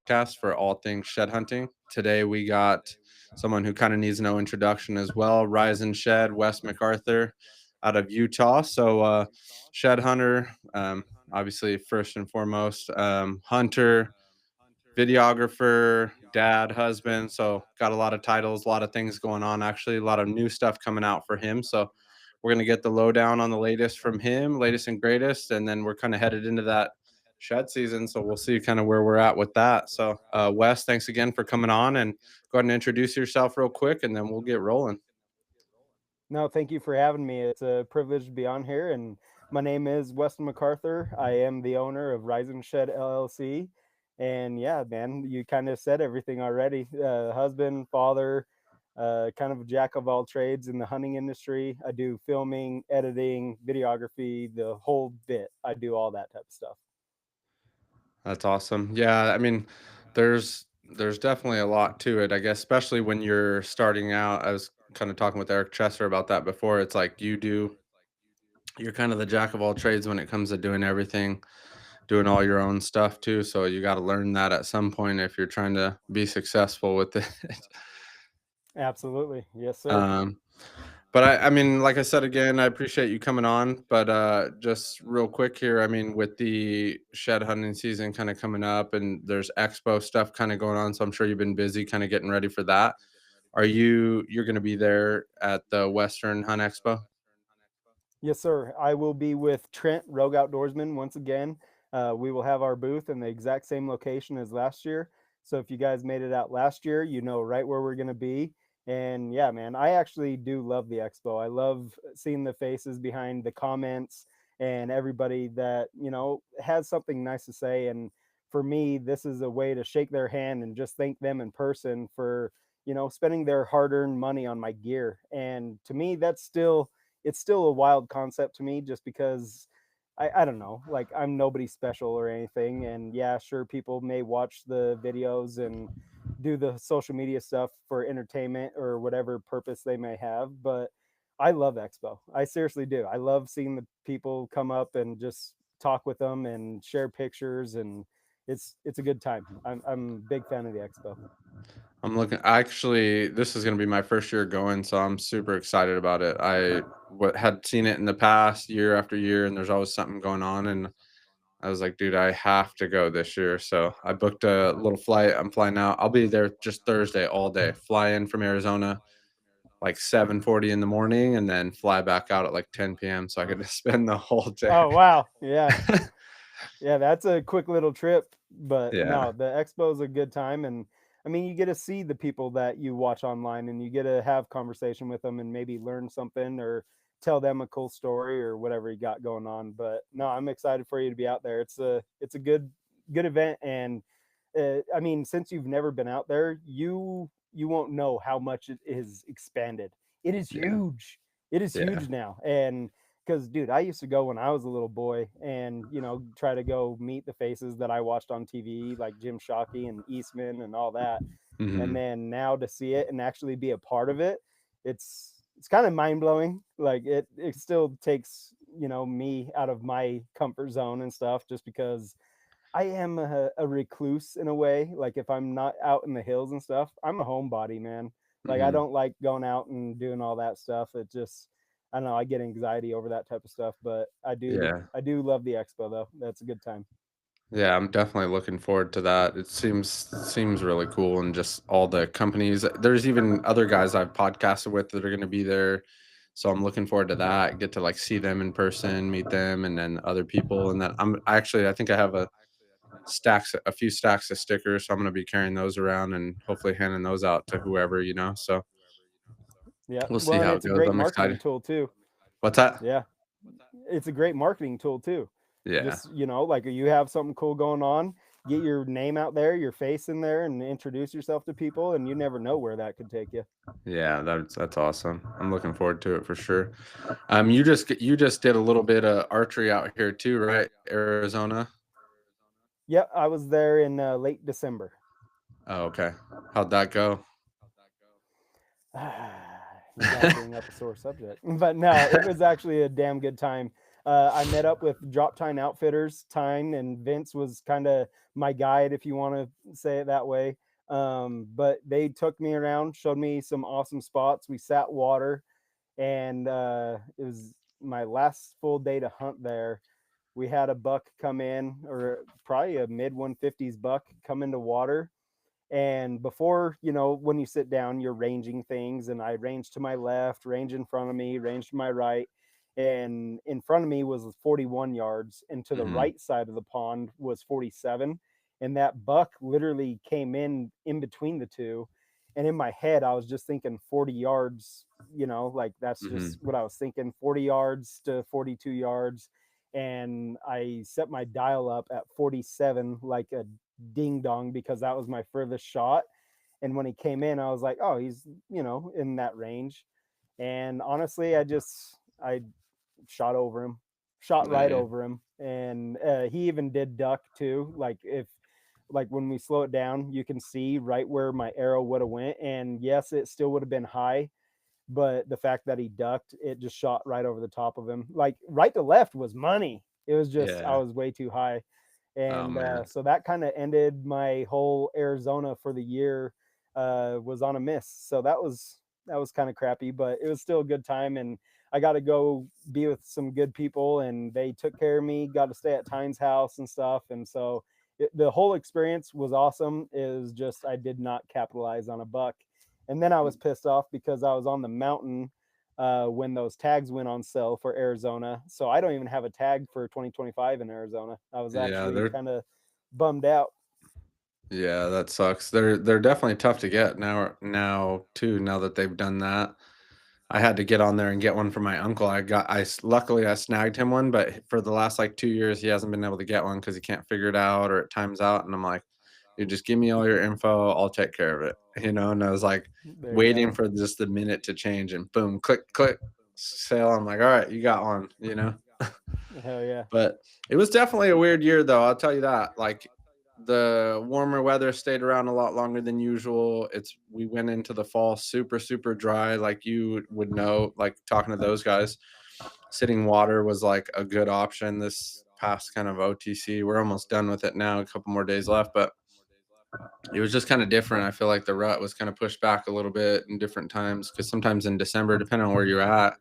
podcast for all things shed hunting. Today we got someone who kind of needs no introduction as well. Rise and Shed, Wes McArthur out of Utah. So shed hunter, obviously first and foremost, hunter, videographer, dad, husband. So got a lot of titles, a lot of things going on. Actually, a lot of new stuff coming out for him. So we're gonna get the lowdown on the latest from him, latest and greatest, and then we're kind of headed into that shed season. So we'll see kind of where we're at with that. So Wes, thanks again for coming on, and go ahead and introduce yourself real quick, and then we'll get rolling. No, thank you for having me. It's a privilege to be on here. And my name is Wes McArthur. I am the owner of Rise and Shed LLC. And yeah, man, you kind of said everything already. Husband, father, kind of a jack of all trades in the hunting industry. I do filming, editing, videography, the whole bit. I do all that type of stuff. That's awesome. Yeah, I mean, there's definitely a lot to it, I guess, especially when you're starting out. I was kind of talking with Eric Chesser about that before. It's like you're kind of the jack of all trades when it comes to doing everything, doing all your own stuff too. So you got to learn that at some point if you're trying to be successful with it. Absolutely. Yes, sir. um, but I mean, like I said again, I appreciate you coming on. But just real quick here, I mean, with the shed hunting season kind of coming up, and there's expo stuff kind of going on, so I'm sure you've been busy, kind of getting ready for that. You're going to be there at the Western Hunt Expo? Yes, sir. I will be with Trent, Rogue Outdoorsman, once again. We will have our booth in the exact same location as last year. So if you guys made it out last year, you know right where we're going to be. And yeah, man, I actually do love the expo. I love seeing the faces behind the comments and everybody that, has something nice to say. And for me, this is a way to shake their hand and just thank them in person for, spending their hard earned money on my gear. And to me, it's still a wild concept to me just because I don't know, like I'm nobody special or anything. And yeah, sure, people may watch the videos and do the social media stuff for entertainment or whatever purpose they may have. But I love Expo. I seriously do. I love seeing the people come up and just talk with them and share pictures, and it's a good time. I'm a big fan of the Expo. I'm looking. Actually, this is going to be my first year going, so I'm super excited about it. Had seen it in the past year after year, and there's always something going on, and I was like, dude, I have to go this year. So I booked a little flight. I'm flying out. I'll be there just Thursday all day. Fly in from Arizona like 7:40 in the morning, and then fly back out at like 10 p.m. So I could just spend the whole day. Oh wow, yeah. Yeah, that's a quick little trip, but Yeah. no, the expo is a good time. And I mean, you get to see the people that you watch online, and you get to have conversation with them and maybe learn something or tell them a cool story or whatever you got going on. But no, I'm excited for you to be out there. It's a good event. And I mean, since you've never been out there, you won't know how much it is expanded. It is Yeah. huge. It is Yeah. huge now. And because dude, I used to go when I was a little boy and try to go meet the faces that I watched on TV, like Jim Shockey and Eastman and all that. And Hmm. then now to see it and actually be a part of it, it's kind of mind-blowing. Like it still takes me out of my comfort zone and stuff, just because I am a recluse in a way. Like if I'm not out in the hills and stuff, I'm a homebody, man. Like I Hmm. don't like going out and doing all that stuff. It just, I don't know, I get anxiety over that type of stuff. But Yeah. I do love the expo though. That's a good time. Yeah, I'm definitely looking forward to that. It seems really cool, and just all the companies. There's even other guys I've podcasted with that are going to be there, so I'm looking forward to that. Get to like see them in person, meet them, and then other people. And then I think I have a few stacks of stickers, so I'm going to be carrying those around and hopefully handing those out to whoever. So Yeah. we'll see Well, and how it it's a goes. great I'm marketing excited. tool too. What's that? Yeah. It's a great marketing tool too. Yeah. Just, like you have something cool going on, get your name out there, your face in there, and introduce yourself to people, and you never know where that could take you. Yeah, that's awesome. I'm looking forward to it for sure. You just did a little bit of archery out here too, right? Arizona. Yep, I was there in late December. Oh, okay. How'd that go? You got to bring up a sore subject. But no, it was actually a damn good time. I met up with Drop Tine Outfitters. Tyne and Vince was kind of my guide, if you want to say it that way. But they took me around, showed me some awesome spots. We sat water, and it was my last full day to hunt there. We had a buck come in, or probably a mid 150s buck come into water. And before, when you sit down, you're ranging things. And I ranged to my left, range in front of me, range to my right. And in front of me was 41 yards. And to the Hmm. right side of the pond was 47. And that buck literally came in between the two. And in my head, I was just thinking 40 yards, like that's just Hmm. what I was thinking, 40 yards to 42 yards. And I set my dial up at 47 like a ding dong because that was my furthest shot. And when he came in, I was like, oh, he's, in that range. And honestly, I shot over him, shot right Yeah. over him. And he even did duck too. Like when we slow it down, you can see right where my arrow would have went. And yes, it still would have been high, but the fact that he ducked, it just shot right over the top of him. Like right to left was money. It was just I Yeah. was way too high. Oh And man. so that kind of ended my whole Arizona for the year. Was on a miss, so that was kind of crappy, but it was still a good time. And I got to go be with some good people, and they took care of me. Got to stay at Tyne's house and stuff, and so the whole experience was awesome. It was just I did not capitalize on a buck, and then I was pissed off because I was on the mountain when those tags went on sale for Arizona. So I don't even have a tag for 2025 in Arizona. I was Yeah, actually they're kind of bummed out. yeah, that sucks. They're definitely tough to get now too, now that they've done that. I had to get on there and get one for my uncle. Luckily I snagged him one, but for the last like 2 years he hasn't been able to get one because he can't figure it out or it times out. And I'm like, "You just give me all your info, I'll take care of it." And I was like There you waiting go. for just the minute to change and boom, click, click, sale. I'm like, "All right, you got one." Hell yeah. But it was definitely a weird year, though. I'll tell you that. Like the warmer weather stayed around a lot longer than usual. We went into the fall super, super dry, like you would know, like talking to those guys. Sitting water was like a good option this past kind of OTC. We're almost done with it now, a couple more days left, but it was just kind of different. I feel like the rut was kind of pushed back a little bit in different times because sometimes in December, depending on where you're at,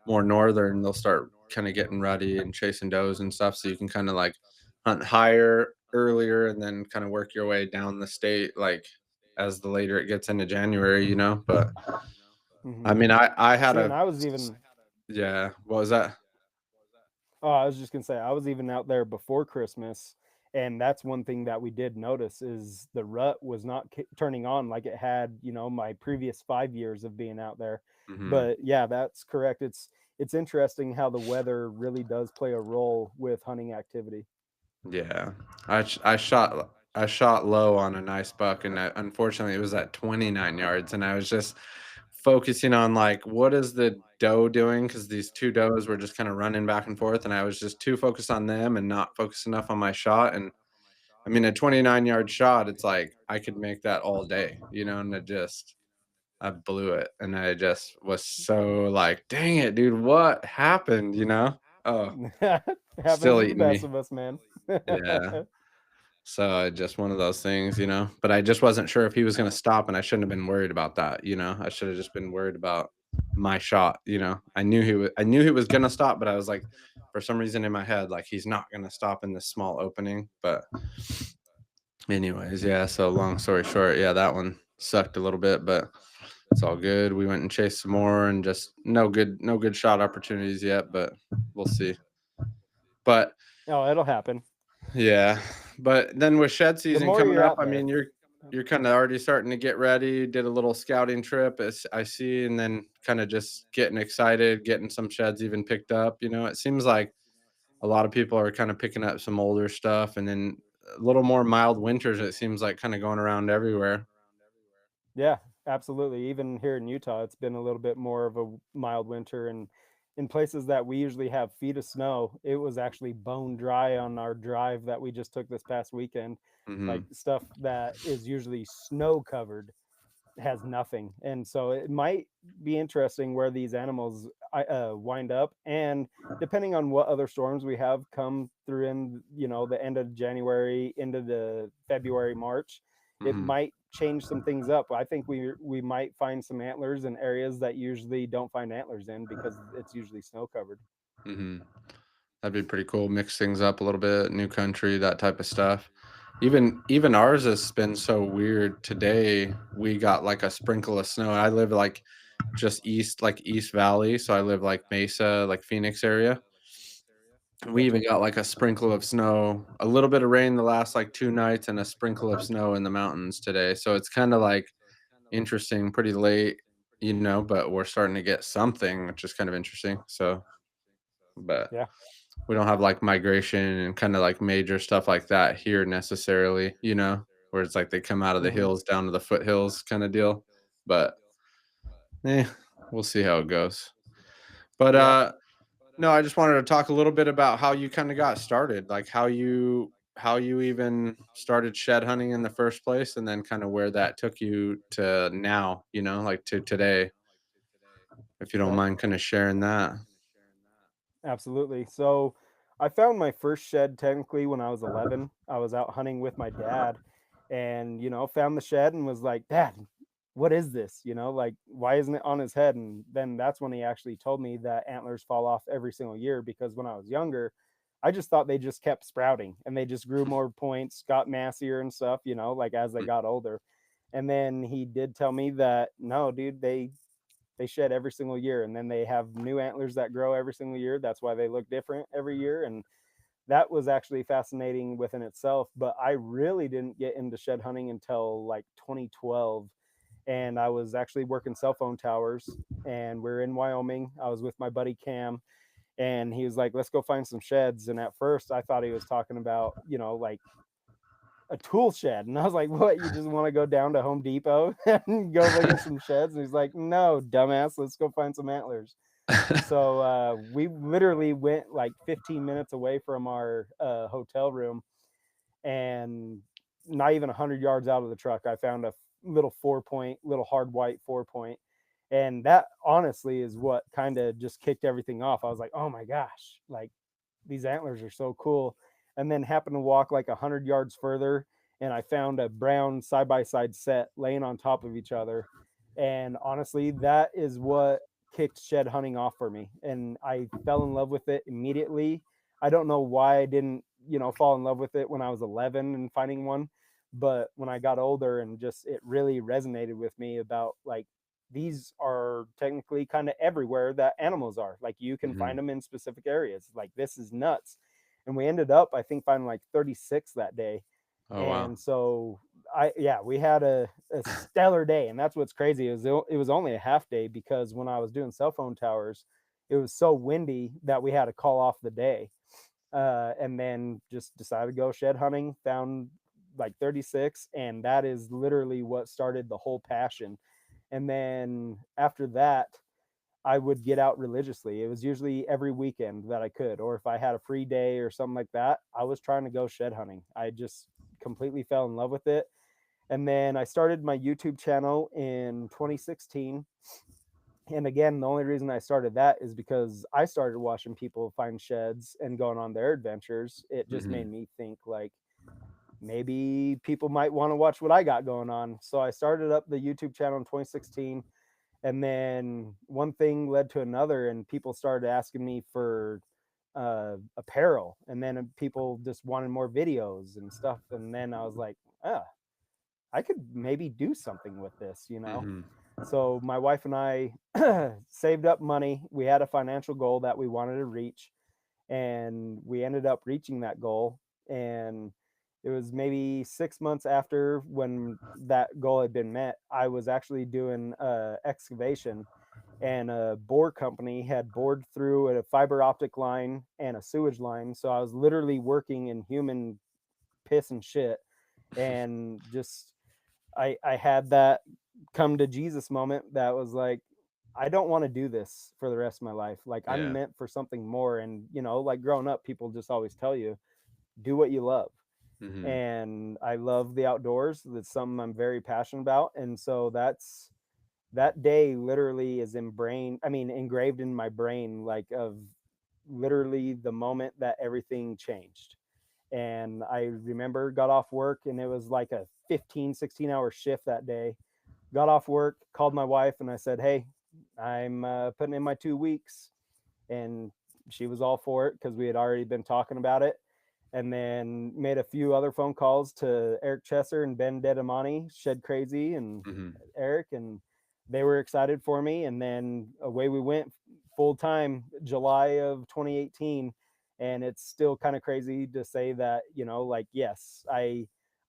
more northern, they'll start kind of getting ruddy and chasing does and stuff. So you can kind of like hunt higher earlier and then kind of work your way down the state like as the later it gets into January. But I Hmm. mean, I had See, and a I was even, yeah. What was that? oh, I was just gonna say, I was even out there before Christmas, and that's one thing that we did notice is the rut was not turning on like it had, my previous 5 years of being out there. Hmm. But yeah, that's correct. It's interesting how the weather really does play a role with hunting activity. Yeah, I shot low on a nice buck, and unfortunately, it was at 29 yards, and I was just focusing on like what is the doe doing because these two does were just kind of running back and forth, and I was just too focused on them and not focused enough on my shot. And I mean, a 29-yard shot, it's like I could make that all day, and I blew it, and I just was so like, dang it, dude, what happened? Oh, Happens still to the eating best me. of us, man. Yeah. So, just one of those things, but I just wasn't sure if he was gonna stop, and I shouldn't have been worried about that. I should have just been worried about my shot. I knew he was gonna stop, but I was like, for some reason in my head, like, he's not gonna stop in this small opening, but anyways, yeah, so long story short, yeah, that one sucked a little bit, but it's all good. We went and chased some more and just no good shot opportunities yet, but we'll see. But Oh, it'll happen. yeah, but then with shed The season more coming you're up, out I there. mean, you're kind of already starting to get ready. Did a little scouting trip, as I see, and then kind of just getting excited, getting some sheds even picked up. It seems like a lot of people are kind of picking up some older stuff, and then a little more mild winters. It seems like kind of going around everywhere. Yeah, absolutely. Even here in Utah, it's been a little bit more of a mild winter, and in places that we usually have feet of snow, it was actually bone dry on our drive that we just took this past weekend. Like Hmm. stuff that is usually snow covered. has nothing. And so it might be interesting where these animals wind up. And depending on what other storms we have come through in, the end of January into the February, March, it Hmm. might change some things up. I think we might find some antlers in areas that usually don't find antlers in because it's usually snow covered. Hmm. That'd be pretty cool. Mix things up a little bit, new country, that type of stuff. Even ours has been so weird. Today we got like a sprinkle of snow. I live like just east, like East Valley, so I live like Mesa, like Phoenix area. We even Gotcha. got like a sprinkle of snow, a little bit of rain the last like 2 nights, and a sprinkle of snow in the mountains today. So it's kind of like interesting, pretty late, but we're starting to get something, which is kind of interesting. So, but Yeah. we don't have like migration and kind of like major stuff like that here necessarily, where it's like they come out of the Hmm. hills down to the foothills kind of deal. But eh, we'll see how it goes. But Yeah. no, I just wanted to talk a little bit about how you kind of got started, like how you even started shed hunting in the first place, and then kind of where that took you to now, like to today, if you don't Okay. mind kind of sharing that. Absolutely. So I found my first shed technically when I was 11. I was out hunting with my dad and, found the shed and was like, Dad, what is this? Like, why isn't it on his head? And then that's when he actually told me that antlers fall off every single year because when I was younger, I just thought they just kept sprouting and they just grew more points, got massier and stuff, like as they got older. And then he did tell me that no, dude, they shed every single year and then they have new antlers that grow every single year. That's why they look different every year. And that was actually fascinating within itself. But I really didn't get into shed hunting until like 2012. And I was actually working cell phone towers and we're in Wyoming. I was with my buddy Cam and he was like, let's go find some sheds. And at first I thought he was talking about, like a tool shed. And I was like, what? You just want to go down to Home Depot and go look at some sheds? And he's like, no, dumbass, let's go find some antlers. So we literally went like 15 minutes away from our hotel room and not even 100 yards out of the truck, I found a little 4 point, little hard white 4 point. And that honestly is what kind of just kicked everything off. I was like, oh my gosh, like these antlers are so cool. And then happened to walk like 100 yards further, and I found a brown side by side set laying on top of each other. And honestly, that is what kicked shed hunting off for me. And I fell in love with it immediately. I don't know why I didn't, fall in love with it when I was 11 and finding one. But when I got older and just it really resonated with me about like these are technically kind of everywhere that animals are. Like you can Hmm. find them in specific areas. Like this is nuts. And we ended up, I think, finding like 36 that day. Oh wow. And so yeah, we had a stellar day. And that's what's crazy is it was only a half day because when I was doing cell phone towers, it was so windy that we had to call off the day. And then just decided to go shed hunting, found like 36. And that is literally what started the whole passion. And then after that, I would get out religiously. It was usually every weekend that I could, or if I had a free day or something like that, I was trying to go shed hunting. I just completely fell in love with it. And then I started my YouTube channel in 2016. And again, the only reason I started that is because I started watching people find sheds and going on their adventures. It just Hmm. made me think like maybe people might want to watch what I got going on. So I started up the YouTube channel in 2016, and then one thing led to another and people started asking me for apparel, and then people just wanted more videos and stuff, and then I was like, ah, I could maybe do something with this. Hmm. So my wife and I saved up money. We had a financial goal that we wanted to reach, and we ended up reaching that goal. And it was maybe 6 months after when that goal had been met, I was actually doing excavation, and a bore company had bored through a fiber optic line and a sewage line. So I was literally working in human piss and shit, and just I had that come to Jesus moment that was like, I don't want to do this for the rest of my life. Like I'm Yeah. meant for something more. And like growing up, people just always tell you, do what you love. Mhm. and I love the outdoors. That's something I'm very passionate about, and so that day literally is engraved in my brain, like, of literally the moment that everything changed. And I remember got off work, and it was like a 15, 16 hour shift that day. Got off work, called my wife, and I said, "Hey, I'm putting in my 2 weeks." And she was all for it because we had already been talking about it. And then made a few other phone calls to Eric Chesser and Ben Dedamani, Shed Crazy, and Mhm. Eric, and they were excited for me. And then away we went full time, July of 2018. And it's still kind of crazy to say that, like, yes,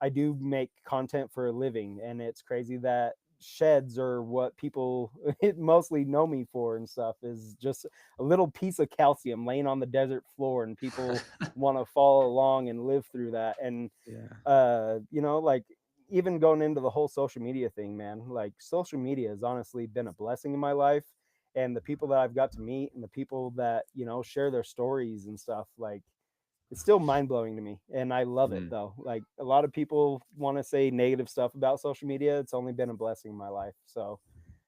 I do make content for a living, and it's crazy that sheds are what people mostly know me for and stuff, is just a little piece of calcium laying on the desert floor, and people want to follow along and live through that. And Yeah. like, even going into the whole social media thing, man, like, social media has honestly been a blessing in my life. And the people that I've got to meet, and the people that share their stories and stuff, like, it's still mind blowing to me, and I love it Mhm. though. Like, a lot of people want to say negative stuff about social media. It's only been a blessing in my life. So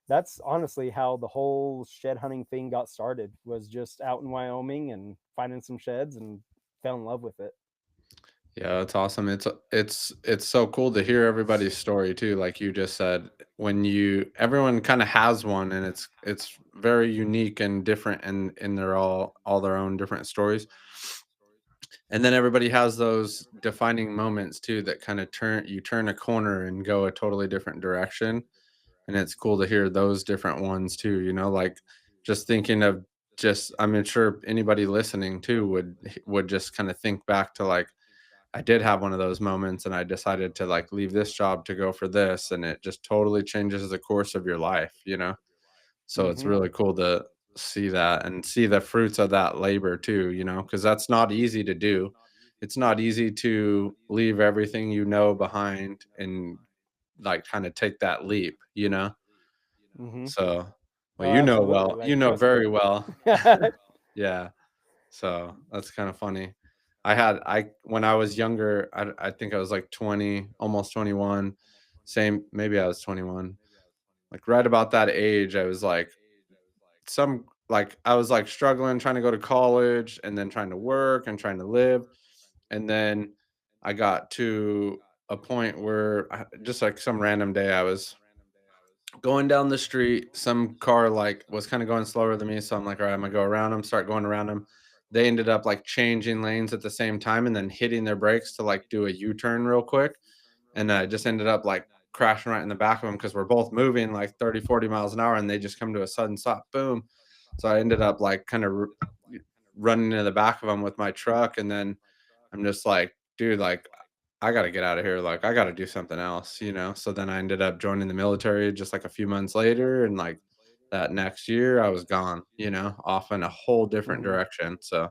that's honestly how the whole shed hunting thing got started, was just out in Wyoming and finding some sheds, and fell in love with it. Yeah, that's awesome. It's so cool to hear everybody's story too, like you just said. When you everyone kind of has one, and it's very unique and different, and they're all their own different stories. And then everybody has those defining moments too that kind of turn a corner and go a totally different direction. And it's cool to hear those different ones too, like just thinking of just I'm sure anybody listening too would just kind of think back to like I did have one of those moments and I decided to like leave this job to go for this, and it just totally changes the course of your life. So it's Hmm. really cool to see that and see the fruits of that labor too, because that's not easy to do. It's not easy to leave everything behind and like kind of take that leap. Hmm. So, well, Oh, absolutely. you Like, know trust me. very well. Yeah. So that's kind of funny. I when I was younger, I think I was like 20, almost 21. Same, maybe I was 21. Like right about that age, I was like I was like struggling trying to go to college and then trying to work and trying to live. And then I got to a point where just like some random day I was going down the street, some car like was kind of going slower than me. So I'm like, all right, I'm gonna go around them, start going around them. They ended up like changing lanes at the same time and then hitting their brakes to like do a U-turn real quick. And I just ended up like crashing right in the back of them because we're both moving like 30, 40 miles an hour and they just come to a sudden stop. Boom. So I ended up like kind of running into the back of them with my truck. And then I'm just like, dude, like, I gotta get out of here. Like, I gotta do something else. So then I ended up joining the military just like a few months later. And like that next year, I was gone, off in a whole different Hmm. direction. So,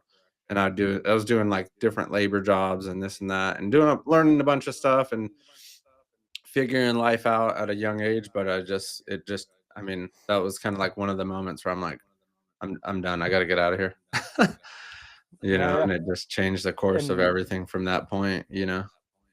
and I was doing like different labor jobs and this and that and learning a bunch of stuff and figuring life out at a young age. But I mean, that was kind of like one of the moments where I'm like, I'm done. I gotta get out of here. Oh yeah. And it just changed the course of And everything from that point.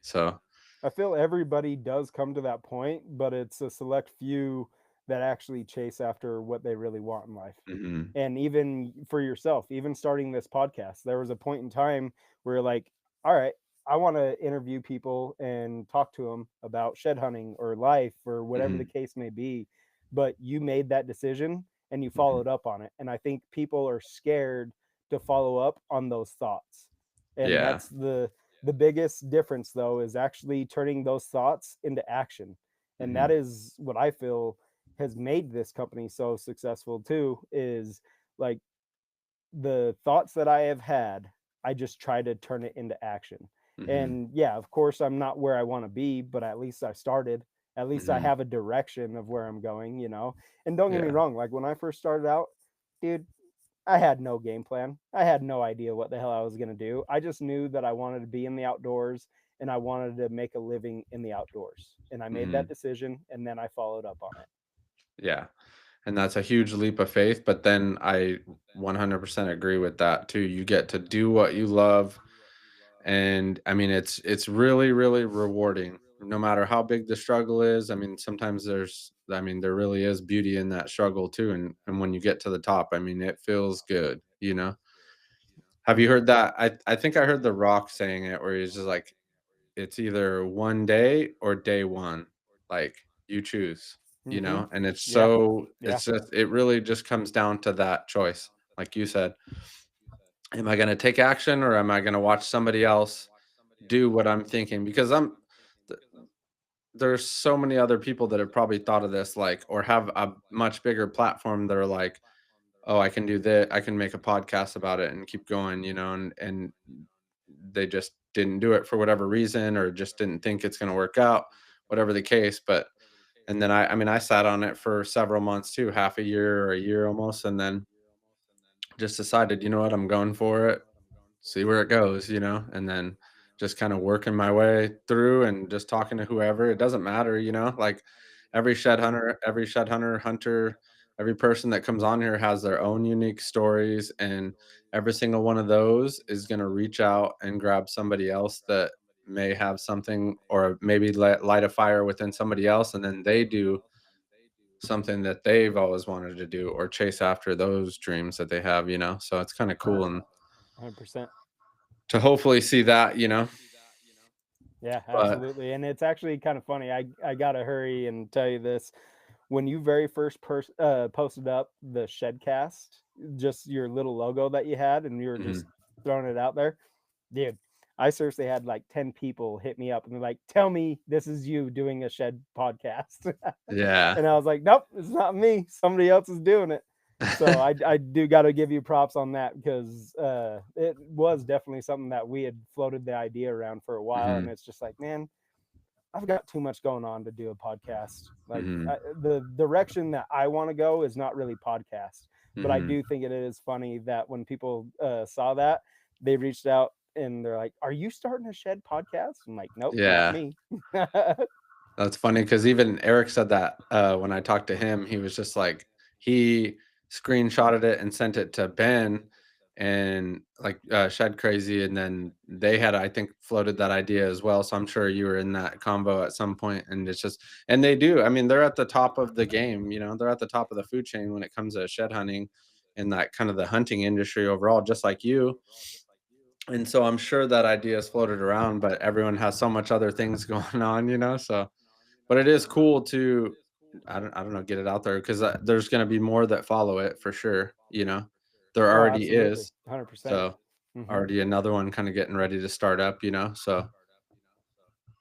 So, I feel everybody does come to that point, but it's a select few that actually chase after what they really want in life. mhm, And even for yourself, even starting this podcast, there was a point in time where you're like, all right, I want to interview people and talk to them about shed hunting or life or whatever the mhm, case may be. But you made that decision and you mhm. followed up on it. And I think people are scared to follow up on those thoughts. And Yeah. that's the biggest difference, though, is actually turning those thoughts into action. And that Mhm, is what I feel has made this company so successful too, is like, the thoughts that I have had, I just try to turn it into action. mhm, And yeah, of course, I'm not where I want to be, but at least I started. At least I mhm. have a direction of where I'm going. And don't get me Yeah. wrong, like, when I first started out, dude, I had no game plan. I had no idea what the hell I was going to do. I just knew that I wanted to be in the outdoors, and I wanted to make a living in the outdoors. And I made that Mhm. decision, and then I followed up on it. Yeah. And that's a huge leap of faith, but then I 100% agree with that too. You get to do what you love And I mean, it's really, really rewarding no matter how big the struggle is. I mean, sometimes there really is beauty in that struggle too. And when you get to the top, I mean, it feels good, you know? Have you heard that? I think I heard The Rock saying it where he's just like, it's either one day or day one. Like, you choose, you Mm-hmm. know? And Yeah. Yeah. it really just comes down to that choice. Like you said, am I gonna take action or am I gonna watch somebody else do what I'm thinking? Because th there's so many other people that have probably thought of this, like, or have a much bigger platform that are like, "Oh, I can do that. I can make a podcast about it and keep going," you know, and they just didn't do it for whatever reason or just didn't think it's gonna work out, whatever the case. But and then I mean, I sat on it for several months too, half a year or a year almost, and then just decided, you know what, I'm going for it, see where it goes, you know, and then just kind of working my way through and just talking to whoever. It doesn't matter, you know, like every shed hunter, every person that comes on here has their own unique stories, and every single one of those is going to reach out and grab somebody else that may have something, or maybe light a fire within somebody else, and then they do something that they've always wanted to do or chase after those dreams that they have, you know? So it's kind of cool and 100%. to hopefully see that, you know? Yeah, But absolutely. And it's actually kind of funny. I gotta hurry and tell you this. When you very first posted up the Shedcast, just your little logo that you had, and you were just mhm, throwing it out there, dude. I seriously had like 10 people hit me up and they're like, "Tell me this is you doing a Shed podcast." yeah. And I was like, "Nope, it's not me. Somebody else is doing it." So I do got to give you props on that because it was definitely something that we had floated the idea around for a while, and Mhm, it's just like, man, I've got too much going on to do a podcast. Like mhm, the direction that I want to go is not really podcast, but I mhm. do think it is funny that when people saw that, they reached out and they're like, "Are you starting a Shed podcast?" I'm like, "Nope, not Yeah. me." That's funny because even Eric said that, when I talked to him, he was just like he screenshotted it and sent it to Ben and, like, Shed Crazy, and then they had, I think, floated that idea as well, so I'm sure you were in that combo at some point, and it's just and they do, I mean, they're at the top of the game, you know, they're at the top of the food chain when it comes to shed hunting and that kind of the hunting industry overall, just like you, and so I'm sure that idea is floated around, but everyone has so much other things going on, you know, so but it is cool to I don't know, get it out there 'cause, there's gonna be more that follow it for sure, you know? There Oh, already absolutely, is. 100%. So, Hmm. already another one kinda getting ready to start up, you know? So,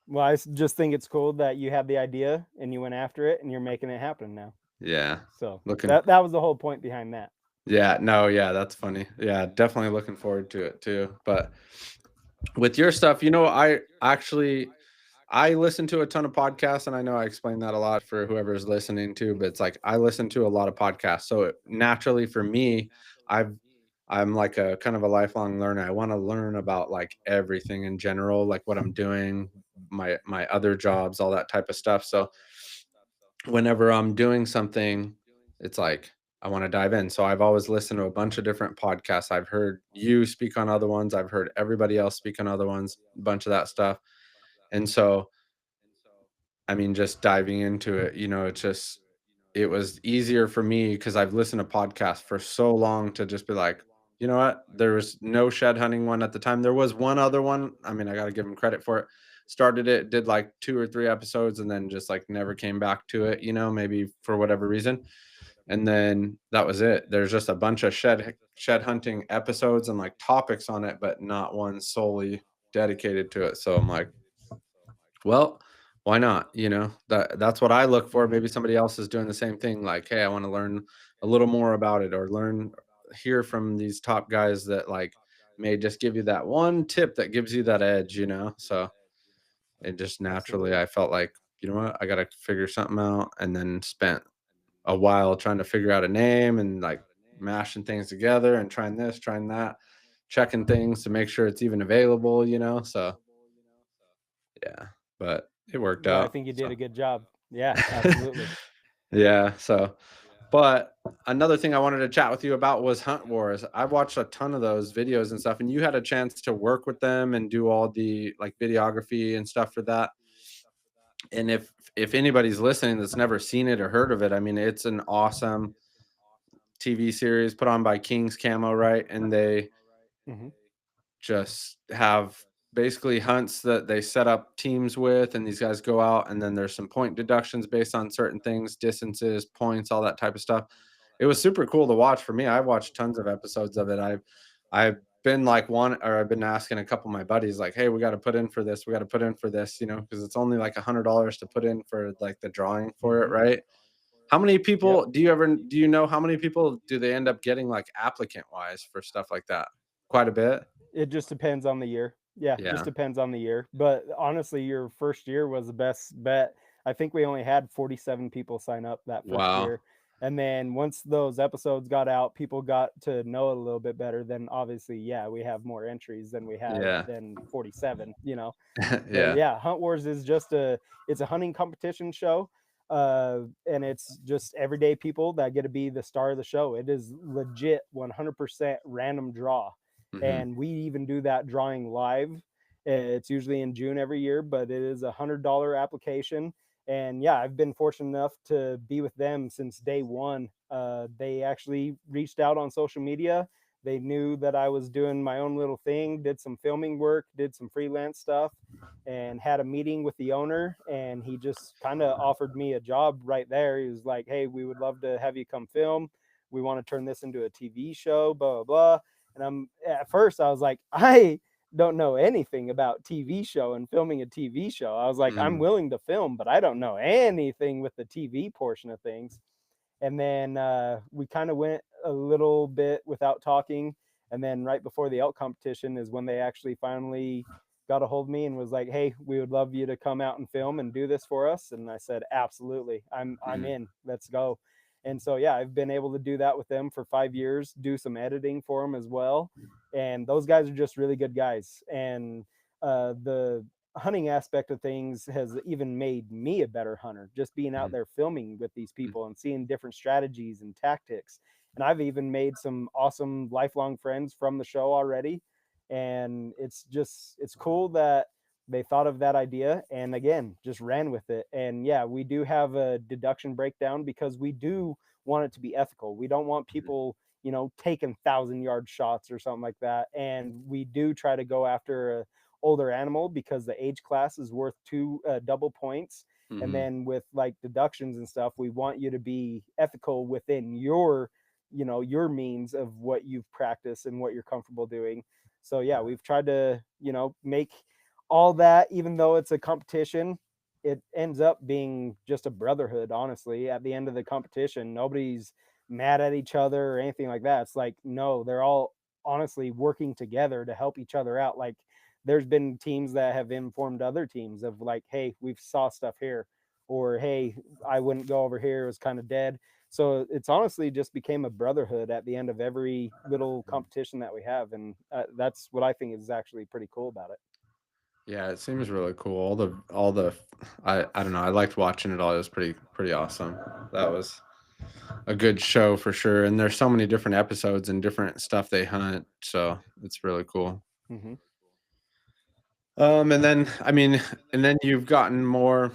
Well, just think it's cool that you had the idea and you went after it and you're making it happen now. yeah. So Looking that was the whole point behind that. Yeah, no, yeah, that's funny. Yeah, definitely looking forward to it too, but with your stuff, you know, I listen to a ton of podcasts, and I know I explained that a lot for whoever's listening too, but it's like I listen to a lot of podcasts. So naturally for me, I've I'm like a kind of a lifelong learner. I want to learn about like everything in general, like what I'm doing, my other jobs, all that type of stuff. So whenever I'm doing something, it's like I want to dive in. So I've always listened to a bunch of different podcasts. I've heard you speak on other ones. I've heard everybody else speak on other ones, a bunch of that stuff. And so I mean, just diving into it, you know, it was easier for me because I've listened to podcasts for so long to just be like, you know what? There was no shed hunting one at the time. There was one other one. I mean, I got to give him credit for it. Started it, did like 2 or 3 episodes, and then just like never came back to it, you know, maybe for whatever reason. And then that was it. There's just a bunch of shed hunting episodes and like topics on it, but not one solely dedicated to it. So I'm like, well, why not? You know, that's what I look for. Hmm. Maybe somebody else is doing the same thing. Like, hey, I want to learn a little more about it, or hear from these top guys that like may just give you that one tip that gives you that edge. You know, so it just naturally, Absolutely. I felt like, you know what, I got to figure something out, and then spent a while trying to figure out a name and like mashing things together and trying this, trying that, checking things to make sure it's even available. You know, so yeah, but it worked But I out. think you did So. a good job. Yeah, absolutely. Yeah, so, But another thing I wanted to chat with you about was Hunt Wars. I've watched a ton of those videos and stuff, and you had a chance to work with them and do all the like videography and stuff for that. And if anybody's listening that's never seen it or heard of it, I mean, it's an awesome TV series put on by King's Camo, right? And they Hmm. just have basically hunts that they set up teams with, and these guys go out, and then there's some point deductions based on certain things, distances, points, all that type of stuff. It was super cool to watch for me. I watched tons of episodes of it. I've been like one, or I've been asking a couple of my buddies, like, hey, we got to put in for this, we got to put in for this, because it's only like $100 to put in for like the drawing for it, Hmm. right? How many Yep. people do you know how many people do they end up getting like applicant wise for stuff like that? Quite a bit. It just depends on the year. Yeah, just Yeah. depends on the year. But honestly, your first year was the best bet. I think we only had 47 people sign up that first Wow. year. And then once those episodes got out, people got to know it a little bit better. Then obviously, yeah, we have more entries than we had Yeah. than 47. But Yeah. yeah, Hunt Wars is just it's a hunting competition show. And it's just everyday people that get to be the star of the show. It is legit 100% random draw, Mhm. and we even do that drawing live. It's usually in June every year, but it is $100 application. And yeah, I've been fortunate enough to be with them since day one. They actually reached out on social media. They knew that I was doing my own little thing, did some filming work, did some freelance stuff, and had a meeting with the owner. And he just kind of offered me a job right there. He was like, hey, we would love to have you come film. We want to turn this into a TV show, blah, blah, blah. And at first I was like, I don't know anything about TV show and filming a TV show. I was like, I'm Mhm. willing to film, but I don't know anything with the TV portion of things. And then we kind of went a little bit without talking. And then right before the elk competition is when they actually finally got a hold of me and was like, hey, we would love you to come out and film and do this for us. And I said, absolutely, I'm Mhm. in, let's go. And so yeah, I've been able to do that with them for 5 years, do some editing for them as well. And those guys are just really good guys. And the hunting aspect of things has even made me a better hunter, just being out Mhm. there filming with these Mhm. people and seeing different strategies and tactics. And I've even made some awesome lifelong friends from the show already. And it's cool that they thought of that idea and again just ran with it. And yeah, we do have a deduction breakdown because we do want it to be ethical. We don't want Mhm. people taking 1,000-yard shots or something like that. And we do try to go after a older animal because the age class is worth two double points. And Mhm. then with like deductions and stuff, we want you to be ethical within your means of what you've practiced and what you're comfortable doing. So yeah, we've tried to make all that, even though it's a competition, it ends up being just a brotherhood. Honestly, at the end of the competition, nobody's mad at each other or anything like that. It's like, no, they're all honestly working together to help each other out. Like there's been teams that have informed other teams of like, hey, we've saw stuff here, or hey, I wouldn't go over here, it was kind of dead. So it's honestly just became a brotherhood at the end of every little competition that we have. And that's what I think is actually pretty cool about it. Yeah, it seems really cool. All the I don't know. I liked watching it all. It was pretty awesome. That was a good show for sure. And there's so many different episodes and different stuff they hunt, so it's really cool. Hmm. And then I mean, and then you've gotten more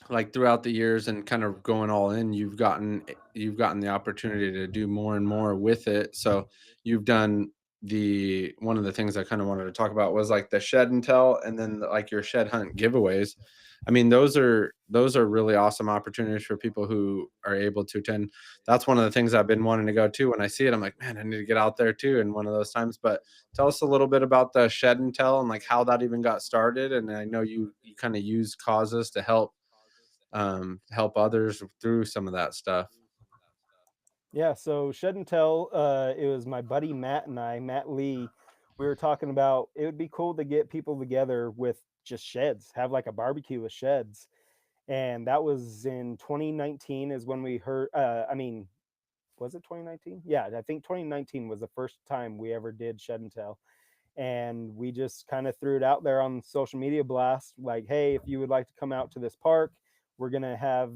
like throughout the years and kind of going all in, you've gotten the opportunity to do more and more with it. So you've done the one of the things I kind of wanted to talk about was like the shed and tell, and then like your shed hunt giveaways. I mean, those are really awesome opportunities for people who are able to attend. That's one of the things I've been wanting to go to. When I see it, I'm like, man, I need to get out there too. And one of those times. But tell us a little bit about the shed and tell and like how that even got started. And I know you kind of use causes to help others through some of that stuff. Yeah, so Shed and Tell, it was my buddy Matt and Matt Lee. We were talking about it would be cool to get people together with just sheds, have like a barbecue with sheds. And that was in 2019 is when we heard, I mean, was it 2019? Yeah, I think 2019 was the first time we ever did Shed and Tell. And we just kind of threw it out there on social media blast like, hey, if you would like to come out to this park, We're gonna have,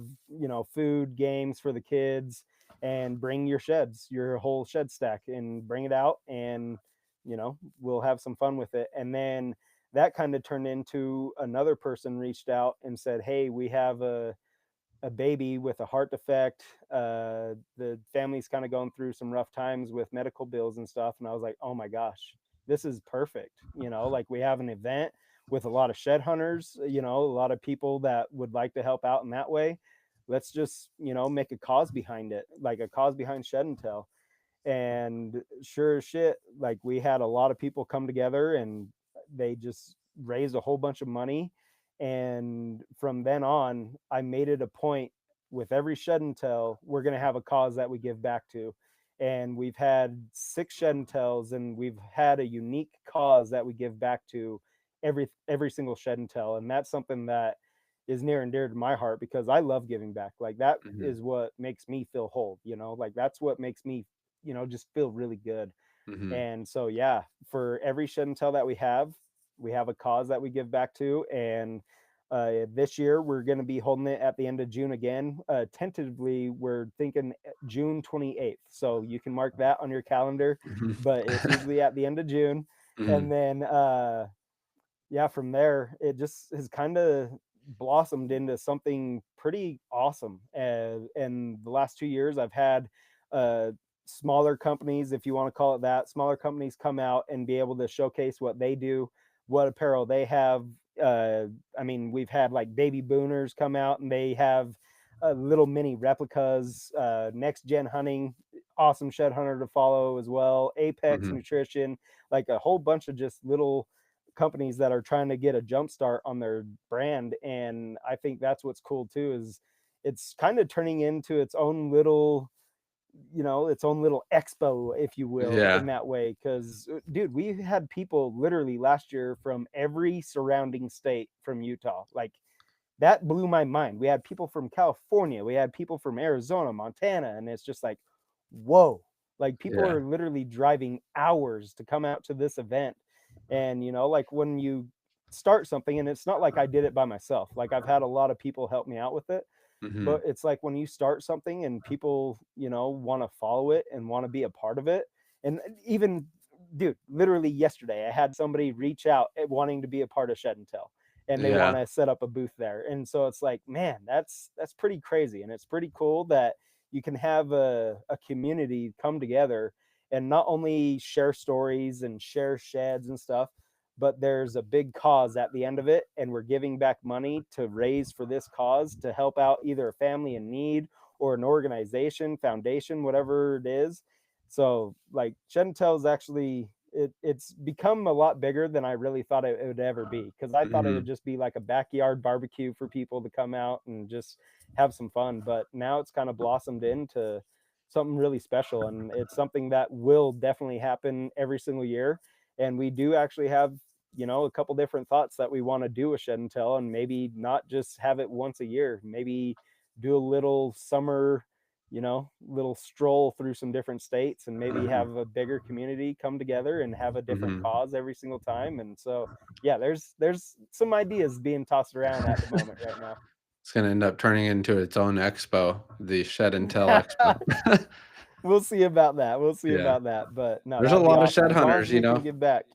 food, games for the kids, and bring your sheds, your whole shed stack, and bring it out, and we'll have some fun with it. And then that kind of turned into another person reached out and said, "Hey, we have a baby with a heart defect. The family's kind of going through some rough times with medical bills and stuff." And I was like, "Oh my gosh, this is perfect." Like we have an event with a lot of shed hunters, a lot of people that would like to help out in that way. Let's just, make a cause behind it, like a cause behind Shed and Tell. And sure as shit, like we had a lot of people come together and they just raised a whole bunch of money. And from then on, I made it a point with every Shed and Tell, we're going to have a cause that we give back to. And we've had 6 Shed and Tells, and we've had a unique cause that we give back to every single Shed and Tell. And that's something that is near and dear to my heart because I love giving back. Like that Mhm. is what makes me feel whole, like that's what makes me just feel really good. Mhm. And so, yeah, for every Shed and Tell that we have a cause that we give back to. And this year, we're going to be holding it at the end of June again. Tentatively, we're thinking June 28th. So you can mark that on your calendar, Mhm. but it's usually at the end of June. And Mhm. then, yeah, from there, it just has kind of blossomed into something pretty awesome. And the last 2 years, I've had uh, smaller companies, if you want to call it that, smaller companies come out and be able to showcase what they do, what apparel they have. I mean, we've had like Baby Booners come out and they have little mini replicas, Next Gen Hunting, awesome shed hunter to follow as well, Apex Mhm. Nutrition, like a whole bunch of just little companies that are trying to get a jump start on their brand. And I think that's what's cool too, is it's kind of turning into its own little expo, if you will, Yeah. in that way. Because dude, we had people literally last year from every surrounding state from Utah. Like that blew my mind. We had people from California, we had people from Arizona, Montana, and it's just like, whoa. Like people Yeah. are literally driving hours to come out to this event. And like when you start something, and it's not like I did it by myself. Like I've had a lot of people help me out with it, but Mhm. it's like when you start something and people, want to follow it and want to be a part of it. And even, dude, literally yesterday, I had somebody reach out wanting to be a part of Shed and Tell, and they want Yeah. to set up a booth there. And so it's like, man, that's pretty crazy, and it's pretty cool that you can have a community come together and not only share stories and share sheds and stuff, but there's a big cause at the end of it, and we're giving back money to raise for this cause to help out either a family in need or an organization, foundation, whatever it is. So like Shed and Tell is actually, it's become a lot bigger than I really thought it would ever be, because I thought it would Mhm. just be like a backyard barbecue for people to come out and just have some fun. But now it's kind of blossomed into something really special, and it's something that will definitely happen every single year. And we do actually have, a couple different thoughts that we want to do a Shed and Tell, and maybe not just have it once a year, maybe do a little summer, little stroll through some different states, and maybe Mhm. have a bigger community come together and have a different Mhm. cause every single time. And so, yeah, there's some ideas being tossed around at the moment right now. It's gonna end up turning into its own expo, the Shed and Tell Expo. We'll see about that. We'll see Yeah. about that. But no, There's that a would be lot of awesome shed as long as hunters, you we can know? give back.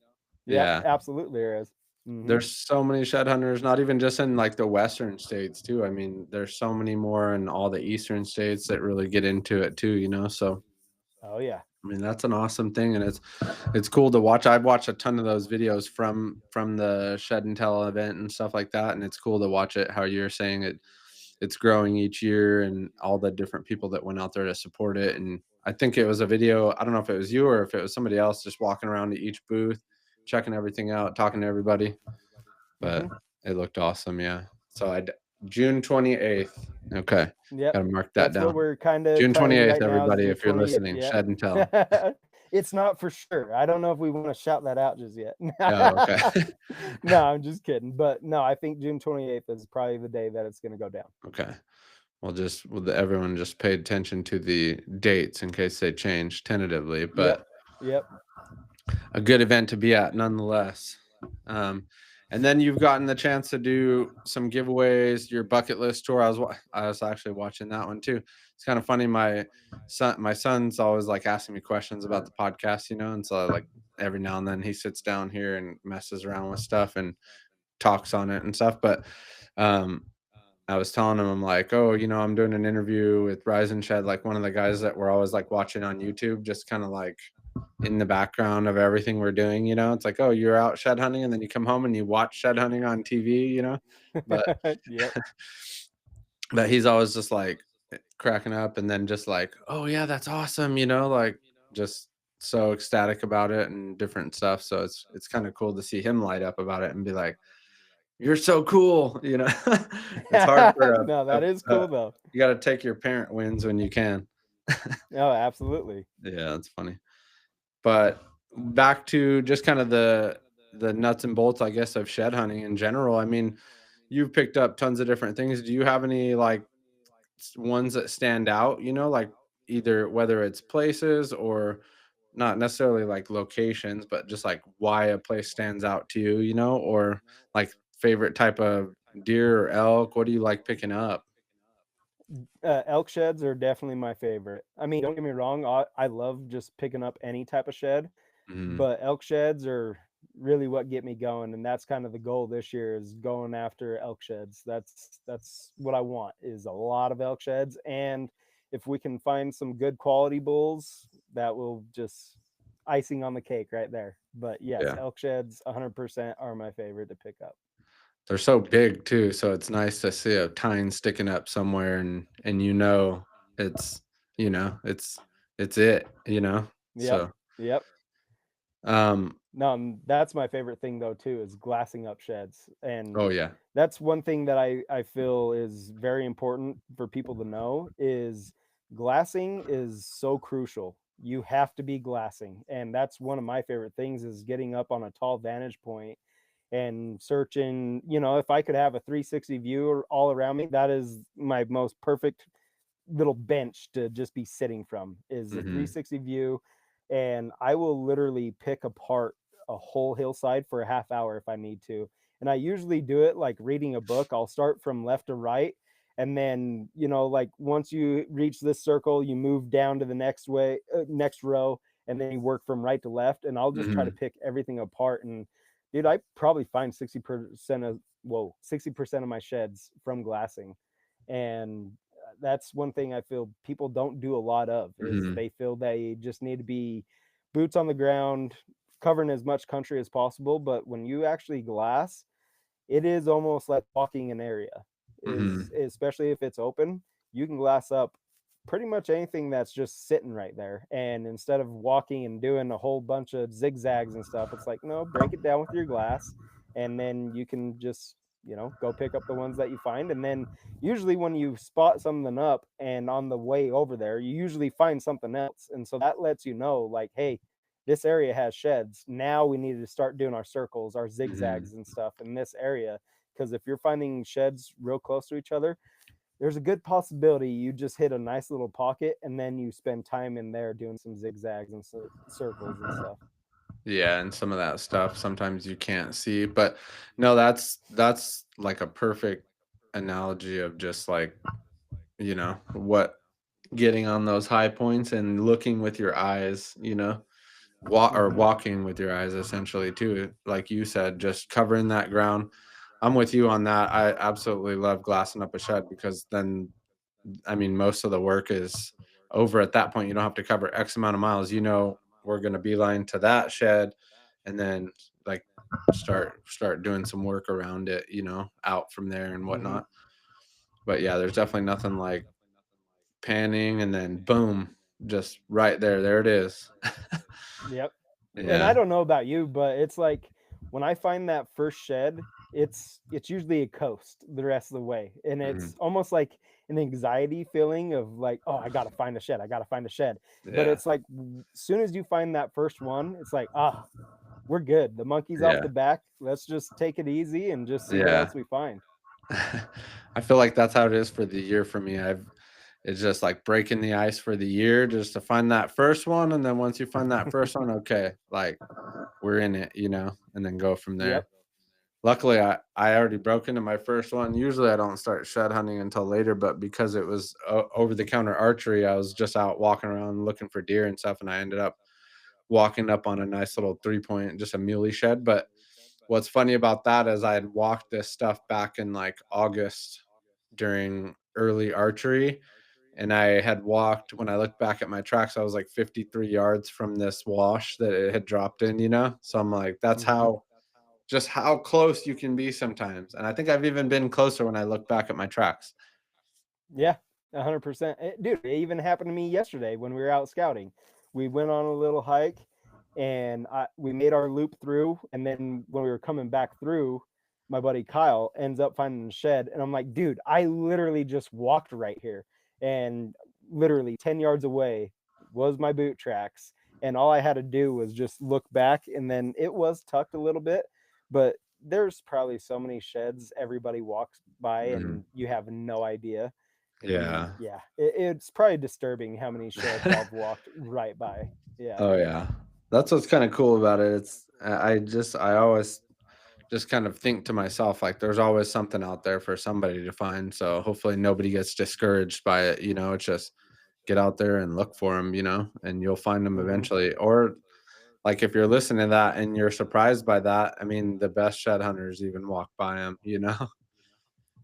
Yep, Yeah. absolutely there is. Hmm. There's so many shed hunters, not even just in, like, the western states too. I mean, there's so many more in all the eastern states that really get into it too, you know? So, Oh yeah. I mean, that's an awesome thing, and it's cool to watch. I've watched a ton of those videos from the Shed and Tell event and stuff like that, and it's cool to watch it how you're saying it's growing each year and all the different people that went out there to support it. And I think it was a video, I don't know if it was you or if it was somebody else just walking around to each booth, checking everything out, talking to everybody, but Hmm. it looked awesome, yeah. So June 28th. Okay. Yep. Gotta mark that That's what down. we're kind of June planning 28th, right now, is everybody, June if you're 28th. listening, Yep. Shed and Tell. It's not for sure. I don't know if we want to shout that out just yet. Oh, okay. No, I'm just kidding. But no, I think June 28th is probably the day that it's going to go down. Okay. Well, everyone just pay attention to the dates in case they change tentatively, Yep. but Yep. a good event to be at nonetheless. Um, And then you've gotten the chance to do some giveaways, your bucket list tour. I was actually watching that one too. It's kind of funny. My son's always like asking me questions about the podcast, and so like every now and then he sits down here and messes around with stuff and talks on it and stuff. But um, I was telling him, I'm like, oh, I'm doing an interview with Rise and Shed, like one of the guys that we're always like watching on YouTube, just kind of like in the background of everything we're doing. It's like, oh, you're out shed hunting and then you come home and you watch shed hunting on TV. But Yep. but he's always just like cracking up and then just like, oh yeah, that's awesome, like just so ecstatic about it and different stuff. So it's kind of cool to see him light up about it and be like, you're so cool. It's hard for No, that is a cool though. you got to take your parent wins when you can. Oh, absolutely. Yeah, that's funny. But back to just kind of the nuts and bolts, I guess, of shed hunting in general. I mean, you've picked up tons of different things. Do you have any like ones that stand out, like either whether it's places or not necessarily like locations, but just like why a place stands out to you, or like favorite type of deer or elk? What do you like picking up? Elk sheds are definitely my favorite. I mean, don't get me wrong, I love just picking up any type of shed, Mhm. but elk sheds are really what get me going, and that's kind of the goal this year is going after elk sheds. That's what I want is a lot of elk sheds, and if we can find some good quality bulls, that will just icing on the cake right there. But yes, Yeah. elk sheds 100% are my favorite to pick up. They're so big too, so it's nice to see a tine sticking up somewhere and it's it's it. Yep. So, Yep. um No, that's my favorite thing though too is glassing up sheds, oh and yeah. that's one thing that I feel is very important for people to know is glassing is so crucial. You have to be glassing, and that's one of my favorite things is getting up on a tall vantage point and searching. If I could have a 360 view all around me, that is my most perfect little bench to just be sitting from is a Mhm. 360 view, and I will literally pick apart a whole hillside for a half hour if I need to. And I usually do it like reading a book. I'll start from left to right, and then like once you reach this circle you move down to the next row, and then you work from right to left, and I'll just try to Mhm. pick everything apart. And dude, I probably find 60% of my sheds from glassing. And that's one thing I feel people don't do a lot of is Mhm. they feel they just need to be boots on the ground, covering as much country as possible. But when you actually glass, it is almost like walking an area, is Mhm. especially if it's open. You can glass up pretty much anything that's just sitting right there. And instead of walking and doing a whole bunch of zigzags and stuff, it's like, no, break it down with your glass. And then you can just, go pick up the ones that you find. And then usually when you spot something up and on the way over there, you usually find something else. And so that lets you know, like, hey, this area has sheds. Now we need to start doing our circles, our Mhm. zigzags and stuff in this area. Because if you're finding sheds real close to each other, there's a good possibility you just hit a nice little pocket and then you spend time in there doing some zigzags and circles and stuff. Yeah, and some of that stuff sometimes you can't see, but no, that's like a perfect analogy of just like, what getting on those high points and looking with your eyes, Hmm. walking with your eyes essentially too. Like you said, just covering that ground. I'm with you on that. I absolutely love glassing up a shed because then, I mean, most of the work is over at that point. You don't have to cover X amount of miles. We're going to beeline to that shed and then like start doing some work around it, out from there and Hmm. whatnot. But yeah, there's definitely nothing like panning and then boom, just right there. There it is. Yep. And I Yeah. don't know about you, but it's like when I find that first shed, it's usually a coast the rest of the way. And Mhm. it's almost like an anxiety feeling of like, oh, I gotta find a shed. I gotta find a shed. But Yeah. it's like as soon as you find that first one, it's like, ah, we're good. The monkey's off Yeah. the back. Let's just take it easy and just see what Yeah. else we find. I feel like that's how it is for the year for me. It's just like breaking the ice for the year just to find that first one, and then once you find that first one, okay, like we're in it, and then go from Yep. there. Luckily, I already broke into my first one. Usually, I don't start shed hunting until later, but because it was over the counter archery, I was just out walking around looking for deer and stuff, and I ended up walking up on a nice little 3 point, just a muley shed. But what's funny about that is I had walked this stuff back in like August during early archery, and I had walked, when I looked back at my tracks, I was like 53 yards from this wash that it had dropped in, you know? So I'm like, that's Hmm. how close you can be sometimes. And I think I've even been closer when I look back at my tracks. Yeah, 100%. Dude, it even happened to me yesterday when we were out scouting. We went on a little hike and we made our loop through. And then when we were coming back through, my buddy Kyle ends up finding a shed. And I'm like, dude, I literally just walked right here. And literally 10 yards away was my boot tracks. And all I had to do was just look back. And then it was tucked a little bit, but there's probably so many sheds everybody walks by Mhm. and you have no idea. And Yeah. yeah, it's probably disturbing how many sheds I've walked right by. Yeah. Oh, yeah. That's what's kinda cool about it. I always just kind of think to myself, like, there's always something out there for somebody to find, so hopefully nobody gets discouraged by it, you know? It's just get out there and look for them, you know, and you'll find them Hmm. eventually. Or, like, if you're listening to that and you're surprised by that, I mean, the best shed hunters even walk by them, you know?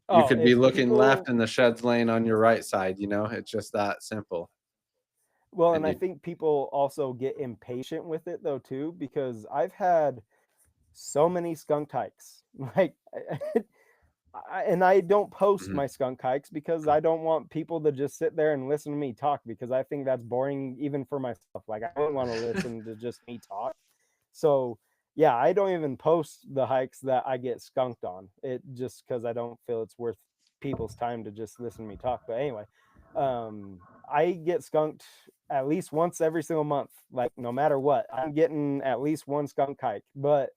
You Oh, could be if looking left people, and the shed's laying on your right side, you know? It's just that simple. well, and And I you think people also get impatient with it though too, because I've had so many skunk hikes. Like, and I don't post Mhm, my skunk hikes because I don't want people to just sit there and listen to me talk because I think that's boring even for myself. Like, I wouldn't want to listen to just me talk. So yeah, I don't even post the hikes that I get skunked on. It just because I don't feel it's worth people's time to just listen to me talk. But anyway, I get skunked at least once every single month. Like, no matter what, I'm getting at least one skunk hike. But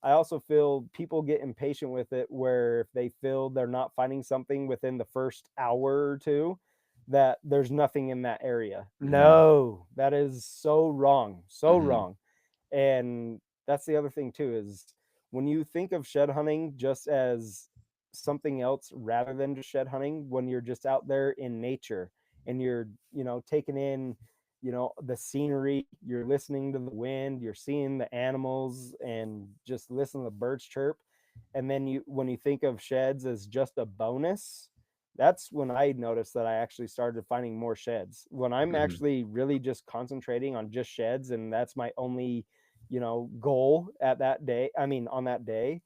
I also feel people get impatient with it where if they feel they're not finding something within the first hour or two, that there's nothing in that area. mhm, No, that is so wrong. So mhm, wrong. And that's the other thing too is when you think of shed hunting just as something else rather than just shed hunting, when you're just out there in nature and you're, taking in, the scenery, you're listening to the wind, you're seeing the animals and just listen to the birds chirp. And then when you think of sheds as just a bonus, that's when I noticed that I actually started finding more sheds. When I'm mhm, actually really just concentrating on just sheds and that's my only, goal at that day, I mean, on that day,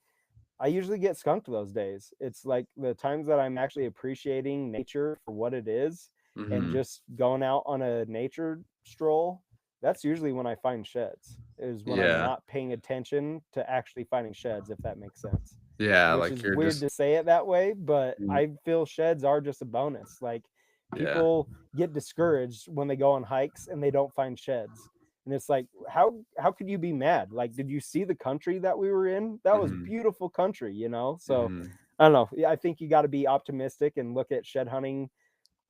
I usually get skunked those days. It's like the times that I'm actually appreciating nature for what it is and mhm. just going out on a nature stroll. That's usually when I find sheds, is when I'm Yeah, not paying attention to actually finding sheds, if that makes sense. yeah, Which like, is you're weird just to say it that way, but mm, I feel sheds are just a bonus. Like, yeah, people get discouraged when they go on hikes and they don't find sheds. And it's like, how could you be mad? Like, did you see the country that we were in? That was mhm, beautiful country. So mhm. I don't know. Yeah, I think you got to be optimistic and look at shed hunting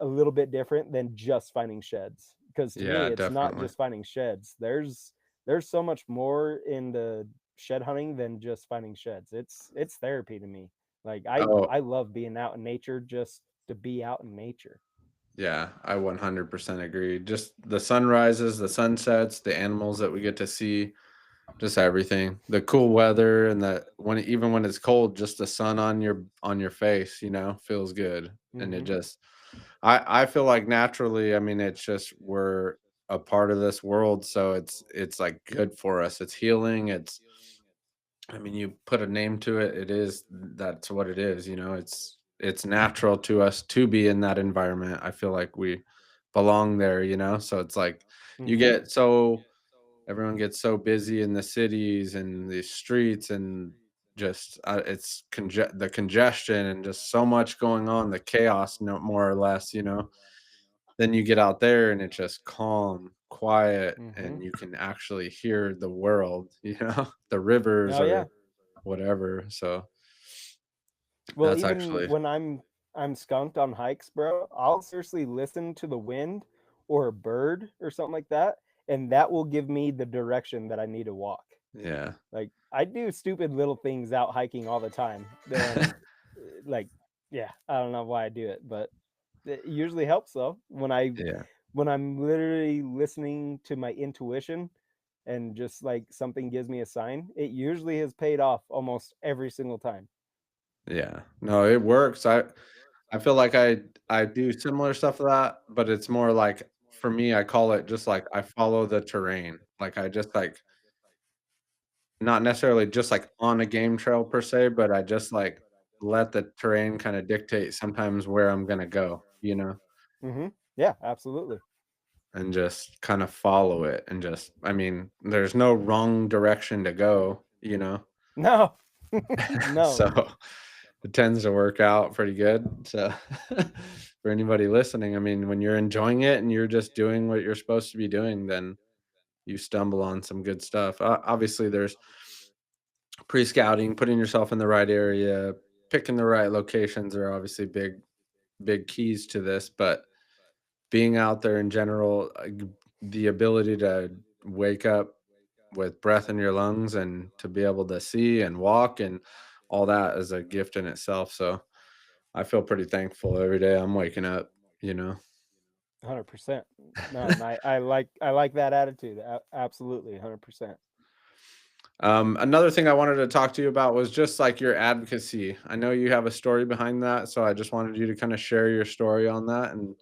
a little bit different than just finding sheds. Because to me, Yeah, it's not definitely. just finding sheds. There's so much more into shed hunting than just finding sheds. It's therapy to me. Like, I Oh, I love being out in nature just to be out in nature. yeah, I 100% agree. Just the sunrises, the sunsets, the animals that we get to see, just everything. The cool weather and the when even when it's cold, just the sun on your face, you know, feels good. And it Hmm. just I feel like naturally, I mean, it's just we're a part of this world, so it's like good for us. It's healing. It's I mean, you put a name to it, it is that's what it is, you know, it's natural to us to be in that environment. I feel like we belong there, you know? So it's like you Hmm. get so everyone gets so busy in the cities and the streets and just it's the congestion and just so much going on, the chaos, no more or less, you know. Then you get out there and it's just calm, quiet, Hmm. and you can actually hear the world, you know, the rivers Oh yeah. or whatever, so Well, that's even actually when I'm skunked on hikes, bro, I'll seriously listen to the wind or a bird or something like that, and that will give me the direction that I need to walk. Yeah. Like, I do stupid little things out hiking all the time. Then, like, yeah, I don't know why I do it, but it usually helps though. Yeah. When I'm literally listening to my intuition and just like something gives me a sign, it usually has paid off almost every single time. Yeah. No, it works. I feel like I do similar stuff to that, but it's more like for me, I call it just like I follow the terrain. Like I just like not necessarily just like on a game trail per se, but I just like let the terrain kind of dictate sometimes where I'm gonna go, you know, Yeah, absolutely. and just kind of follow it and just I mean, there's no wrong direction to go, you know. No, no. So it tends to work out pretty good. So for anybody listening, I mean, when you're enjoying it and you're just doing what you're supposed to be doing, then you stumble on some good stuff. Obviously, there's pre-scouting, putting yourself in the right area, picking the right locations are obviously big keys to this, but being out there in general, the ability to wake up with breath in your lungs and to be able to see and walk and all that is a gift in itself. So I feel pretty thankful every day I'm waking up, you know. 100%. No, and I like that attitude. Absolutely, 100%. Another thing I wanted to talk to you about was just like your advocacy. I know you have a story behind that, so I just wanted you to kind of share your story on that, and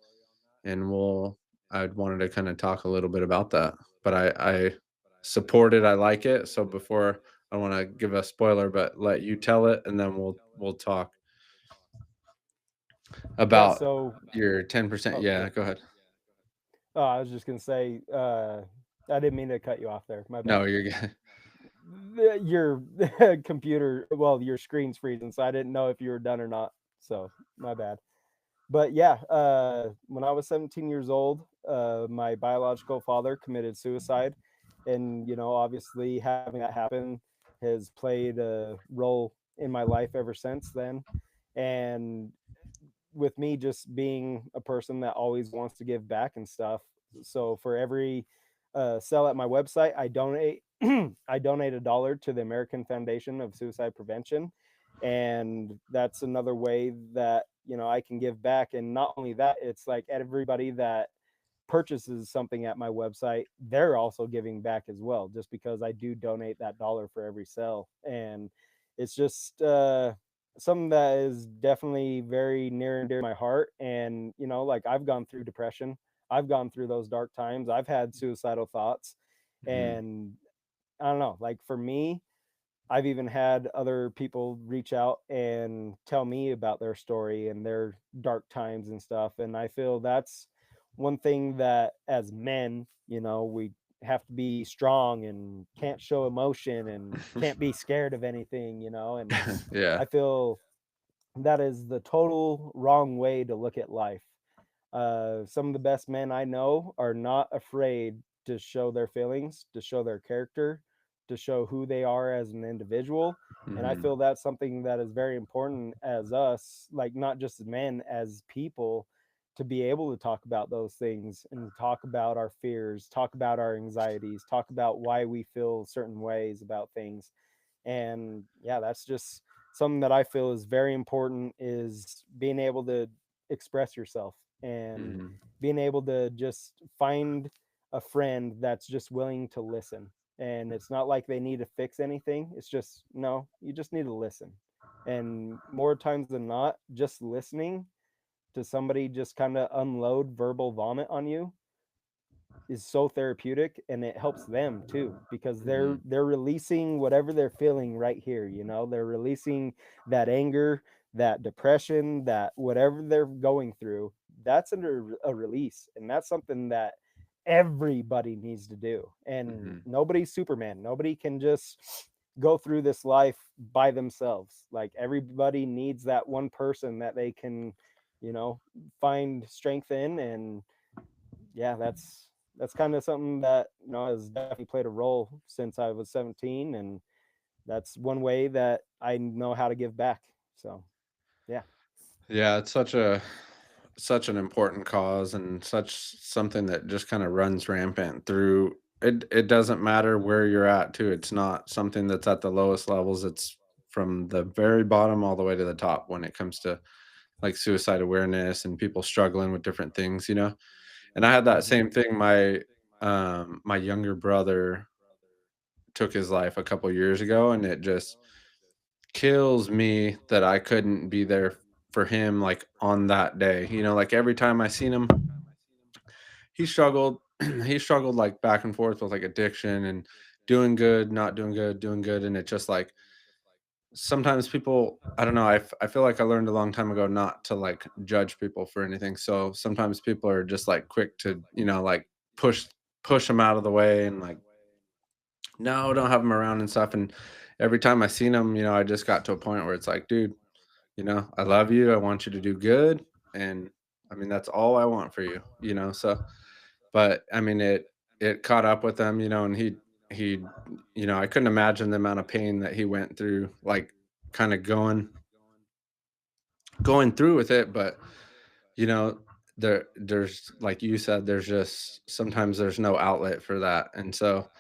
I wanted to kind of talk a little bit about that. But I support it. I like it. So before I want to give a spoiler, but let you tell it, and then we'll talk Yeah, about so your 10%. oh, Yeah, yeah. go ahead. Oh, I was just gonna say, I didn't mean to cut you off there. My No, bad. you're good. Your computer, well, your screen's freezing, so I didn't know if you were done or not. So my bad. But yeah, when I was 17 years old, my biological father committed suicide, and obviously having that happen has played a role in my life ever since then. And with me just being a person that always wants to give back and stuff. So for every sell at my website, I donate I donate $1 to the American Foundation of Suicide Prevention, and that's another way that I can give back. And not only that, it's like everybody that purchases something at my website, they're also giving back as well, just because I do donate that dollar for every sale. And it's just something that is definitely very near and dear to my heart. And, like I've gone through depression, I've gone through those dark times, I've had suicidal thoughts. Mhm, And I don't know, like for me, I've even had other people reach out and tell me about their story and their dark times and stuff. And I feel that's one thing that as men, we have to be strong and can't show emotion and can't be scared of anything, and yeah. I feel that is the total wrong way to look at life. Some of the best men I know are not afraid to show their feelings, to show their character, to show who they are as an individual. And I Mhm, feel that's something that is very important as us, like not just as men, as people, to be able to talk about those things and talk about our fears, talk about our anxieties, talk about why we feel certain ways about things. And yeah, that's just something that I feel is very important, is being able to express yourself and mhm, being able to just find a friend that's just willing to listen. And it's not like they need to fix anything, it's just, no, you just need to listen. And more times than not, just listening to somebody just kind of unload verbal vomit on you is so therapeutic, and it helps them too, because they're mhm, they're releasing whatever they're feeling right here. They're releasing that anger, that depression, that whatever they're going through. That's under a release, and that's something that everybody needs to do. And mhm. nobody's Superman, nobody can just go through this life by themselves. Like everybody needs that one person that they can you know find strength in. And yeah, that's kind of something that has definitely played a role since I was 17, and that's one way that I know how to give back. So yeah. Yeah, it's such an important cause and such something that just kind of runs rampant through. it doesn't matter where you're at too. It's not something that's at the lowest levels. It's from the very bottom all the way to the top when it comes to like suicide awareness and people struggling with different things, you know? And I had that Mhm. same thing. My younger brother took his life a couple years ago, and it just kills me that I couldn't be there for him like on that day. You know, like every time I seen him, he struggled. He struggled like back and forth with like addiction and doing good, not doing good, doing good. And it just like sometimes people, I don't know, I feel like I learned a long time ago not to like judge people for anything. So sometimes people are just like quick to, you know, like push push them out of the way and like no, don't have them around and stuff. And every time I seen him, you know, I just got to a point where it's like, dude, you know, I love you. I want you to do good. And I mean, that's all I want for you, you know. So, but I mean, it caught up with him, you know, and he, you know, I couldn't imagine the amount of pain that he went through, like kind of going through with it. But you know, there's like you said, there's just sometimes there's no outlet for that, and so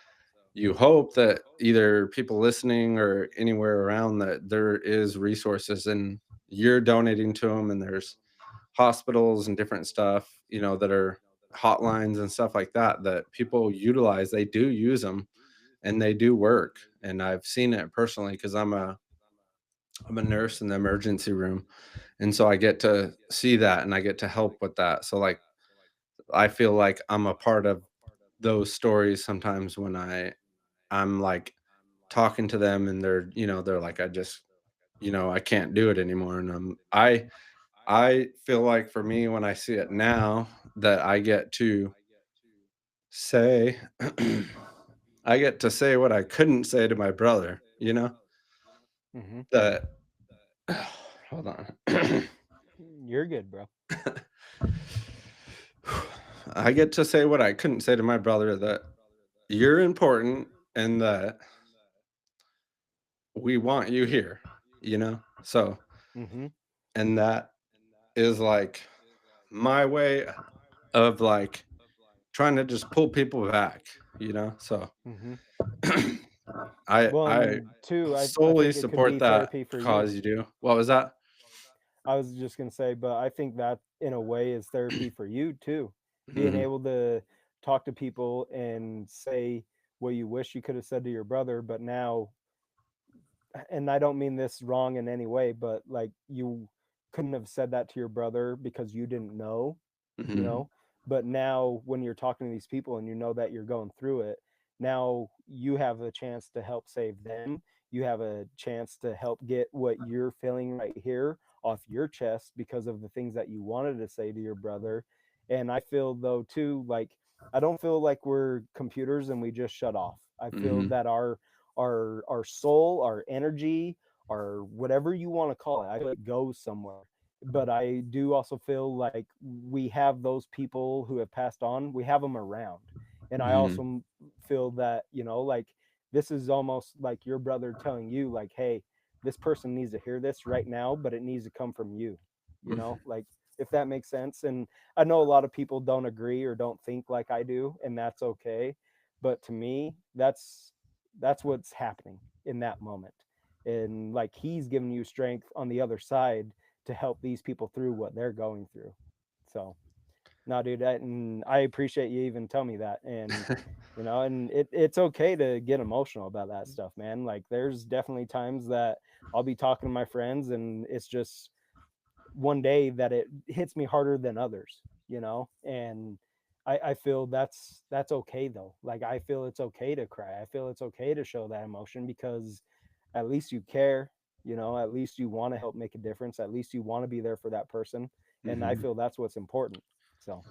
you hope that either people listening or anywhere around that there is resources and you're donating to them, and there's hospitals and different stuff, you know, that are hotlines and stuff like that that people utilize. They do use them and they do work. And I've seen it personally because I'm a nurse in the emergency room. And so I get to see that and I get to help with that. So like I feel like I'm a part of those stories sometimes when I'm like talking to them and they're, you know, they're like, I just, you know, I can't do it anymore. And I feel like for me when I see it now that I get to say I get to say what I couldn't say to my brother, you know? Mhm. That hold on. You're good, bro. I get to say what I couldn't say to my brother, that you're important and that we want you here, you know? So, Mhm. and that is like my way of like trying to just pull people back, you know? So Mhm. Well, I and two, I solely think it could support be that therapy for you. cause you do. What was that? I was just gonna say, but I think that in a way is therapy for you too. Being Mhm, able to talk to people and say what you wish you could have said to your brother, but now, and I don't mean this wrong in any way, but like you couldn't have said that to your brother because you didn't know, you mhm, know. But now when you're talking to these people and you know that you're going through it, now you have a chance to help save them. You have a chance to help get what you're feeling right here off your chest because of the things that you wanted to say to your brother. And I feel though too, like I don't feel like we're computers and we just shut off. I feel mhm, that our soul, our energy, or whatever you want to call it, I feel it goes somewhere. But I do also feel like we have those people who have passed on, we have them around. And I mhm, also feel that, you know, like this is almost like your brother telling you, like, hey, this person needs to hear this right now, but it needs to come from you, you mhm, know, like if that makes sense. And I know a lot of people don't agree or don't think like I do, and that's okay. But to me, that's what's happening in that moment. And like he's giving you strength on the other side to help these people through what they're going through. So, no, dude, and I appreciate you even tell me that. And you know, and it's okay to get emotional about that stuff, man. Like, there's definitely times that I'll be talking to my friends, and it's just one day that it hits me harder than others, you know. And I feel that's okay though. Like I feel it's okay to cry. I feel it's okay to show that emotion because at least you care, you know, at least you want to help make a difference, at least you want to be there for that person. And I mhm. feel that's what's important. So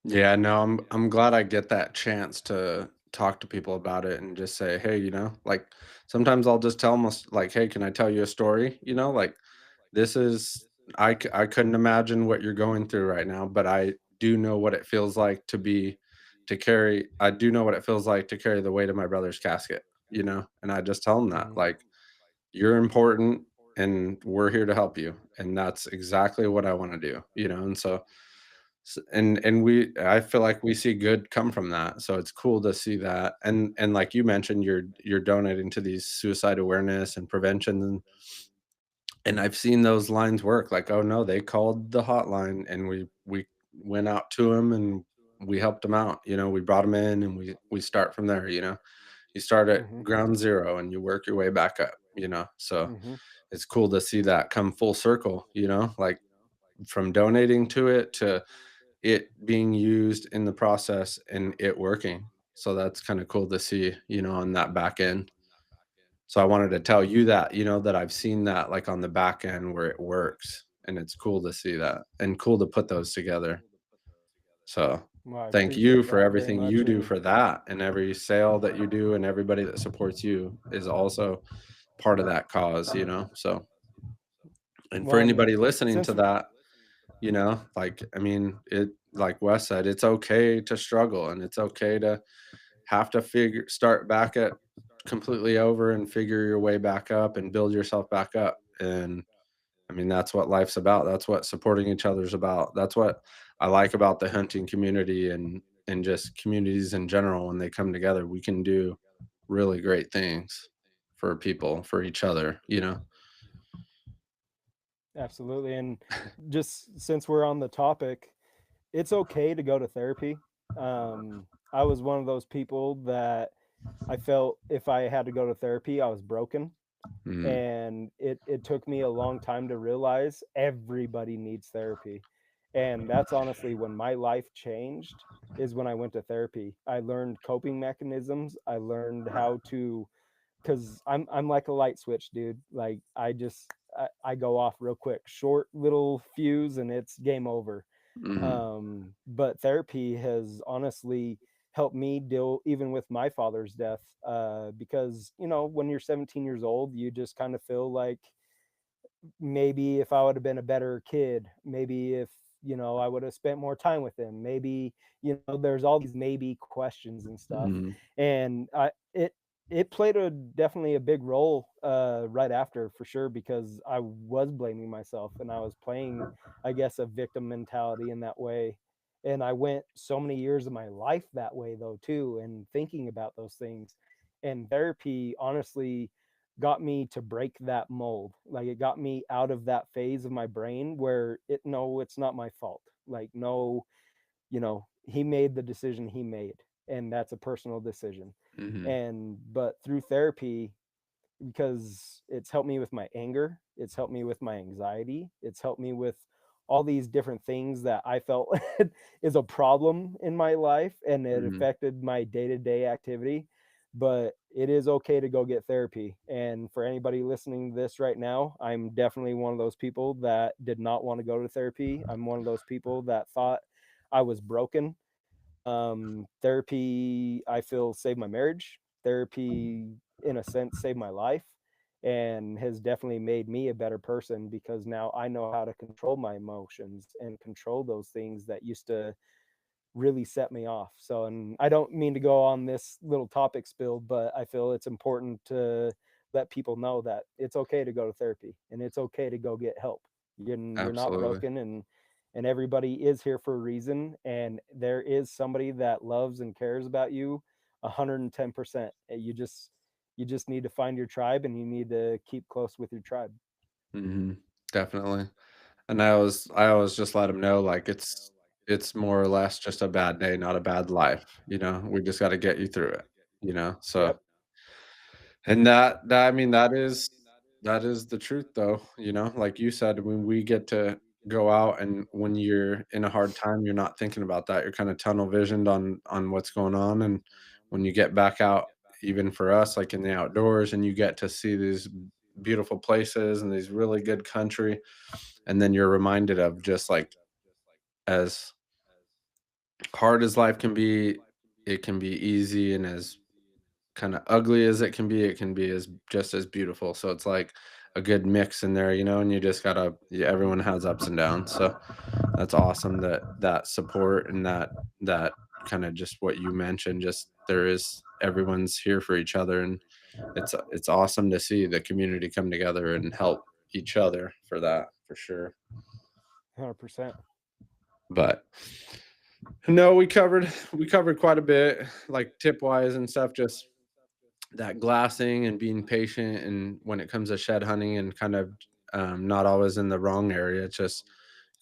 Yeah, no, I'm glad I get that chance to talk to people about it and just say, "Hey," you know, like sometimes I'll just tell them like, "Hey, can I tell you a story?" You know, like this is I couldn't imagine what you're going through right now, but I do know what it feels like to carry I do know what it feels like to carry the weight of my brother's casket, you know? And I just tell them that mhm. like you're important and we're here to help you. And that's exactly what I want to do, you know? And so And I feel like we see good come from that, so it's cool to see that, and like you mentioned, you're donating to these suicide awareness and prevention, and I've seen those lines work, like, "Oh, no, they called the hotline, and we went out to them and we helped them out," we brought them in, and we start from there, You start at Mhm. ground zero, and you work your way back up, so Mhm. it's cool to see that come full circle, like, from donating to it to it being used in the process and it working. So that's kinda cool to see, on that back end. So I wanted to tell you that, that I've seen that, like, on the back end where it works, and it's cool to see that and cool to put those together. So, Well, I thank you appreciate for that very everything much, you do and for that, and every sale that you do and everybody that supports you is also part of that cause, So, and for well, and anybody listening since to that, like, I mean, like Wes said, it's okay to struggle, and it's okay to have to start back at completely over and figure your way back up and build yourself back up. And I mean, that's what life's about. That's what supporting each other's about. That's what I like about the hunting community and just communities in general. When they come together, we can do really great things for people, for each other. absolutely, and just since we're on the topic, it's okay to go to therapy. I was one of those people that I felt if I had to go to therapy, I was broken. Mm, And it took me a long time to realize everybody needs therapy. And that's honestly when my life changed, is when I went to therapy. I learned coping mechanisms. I learned how to, because I'm like a light switch, dude. Like I go off real quick, short little fuse, and it's game over. mm, But therapy has honestly helped me deal even with my father's death, because when you're 17 years old, you just kind of feel like maybe if I would have been a better kid, maybe if I would have spent more time with him, maybe there's all these maybe questions and stuff. mm, And it played a definitely a big role right after, for sure, because I was blaming myself and I was playing, I guess, a victim mentality in that way. And I went so many years of my life that way though too, and thinking about those things. And therapy honestly got me to break that mold. Like it got me out of that phase of my brain where no, it's not my fault. Like, no, he made the decision he made, and that's a personal decision. mm, And but through therapy, because it's helped me with my anger, it's helped me with my anxiety, it's helped me with all these different things that I felt is a problem in my life, and it mm, affected my day-to-day activity. But it is okay to go get therapy. And for anybody listening to this right now, I'm definitely one of those people that did not want to go to therapy. I'm one of those people that thought I was broken. Therapy, I feel, saved my marriage. Therapy, in a sense, saved my life, and has definitely made me a better person, because now I know how to control my emotions and control those things that used to really set me off. So, and I don't mean to go on this little topic spill, but I feel it's important to let people know that it's okay to go to therapy and it's okay to go get help. You're not absolutely. broken, and everybody is here for a reason, and there is somebody that loves and cares about you 110%. You just need to find your tribe, and you need to keep close with your tribe. Definitely. And I always just let them know, like, it's more or less just a bad day, not a bad life, We just gotta get you through it. So, Yep. and I mean, that is the truth, though, like you said, when we get to go out and when you're in a hard time, you're not thinking about that, you're kinda tunnel visioned on what's going on, and when you get back out, even for us, like, in the outdoors, and you get to see these beautiful places and these really good country, and then you're reminded of just, like, as hard as life can be, it can be easy, and as kinda ugly as it can be as just as beautiful, so it's like a good mix in there, and you just gotta yeah, everyone has ups and downs, so that's awesome that that support and that kinda just what you mentioned, just there is everyone's here for each other, and it's awesome to see the community come together and help each other for that, for sure. 100%. But no, we covered quite a bit, like tip wise and stuff. Just that glassing and being patient, and when it comes to shed hunting, and kind of not always in the wrong area. It's just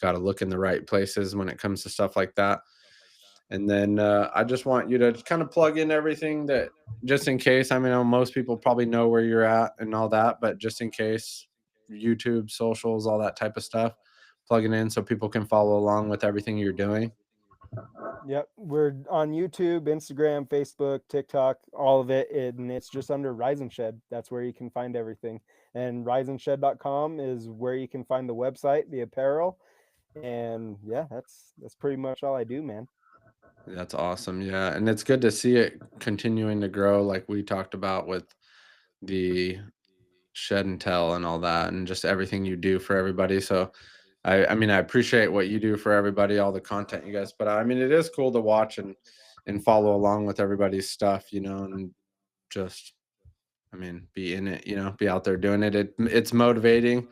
got to look in the right places when it comes to stuff like that. And then I just want you to kind of plug in everything that, just in case. I mean, I know most people probably know where you're at and all that, but just in case, YouTube, socials, all that type of stuff, plugging in so people can follow along with everything you're doing. Yep, we're on YouTube, Instagram, Facebook, TikTok, all of it, and it's just under Rise and Shed. That's where you can find everything. And riseandshed.com is where you can find the website, the apparel, and yeah, that's pretty much all I do, man. That's awesome. Yeah. And it's good to see it continuing to grow, like we talked about with the shed and tell and all that, and just everything you do for everybody. So I mean, I appreciate what you do for everybody, all the content you guys put out. I mean, it is cool to watch and follow along with everybody's stuff, and just, I mean, be in it, be out there doing it. It's motivating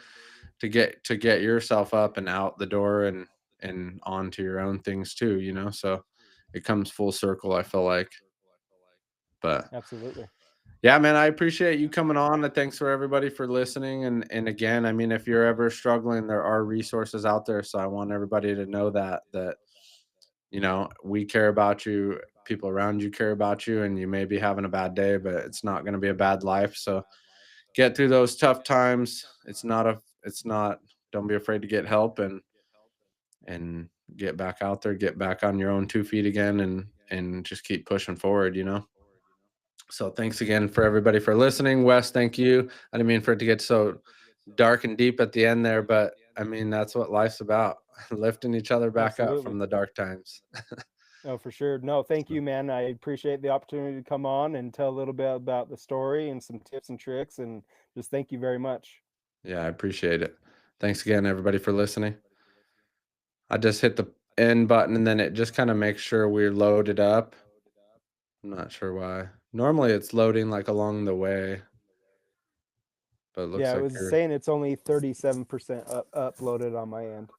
to get yourself up and out the door and onto your own things too, so it comes full circle, I feel like. But Absolutely. yeah, man, I appreciate you coming on, and thanks for everybody for listening. And again, I mean, if you're ever struggling, there are resources out there. So I want everybody to know that we care about you, people around you care about you, and you may be having a bad day, but it's not going to be a bad life. So get through those tough times. It's not. Don't be afraid to get help, and get back out there, get back on your own 2 feet again, and just keep pushing forward. So thanks again for everybody for listening. Wes, thank you. I didn't mean for it to get so dark and deep at the end there, but I mean, that's what life's about. Lifting each other back up Absolutely. from the dark times. No, for sure. No, thank So, you, man. I appreciate the opportunity to come on and tell a little bit about the story and some tips and tricks, and just thank you very much. yeah, I appreciate it. Thanks again, everybody, for listening. I just hit the end button, and then it just kind of makes sure we're loaded up. I'm not sure why. Normally it's loading like along the way, but it looks Yeah, it like was you're saying it's only 37% uploaded on my end.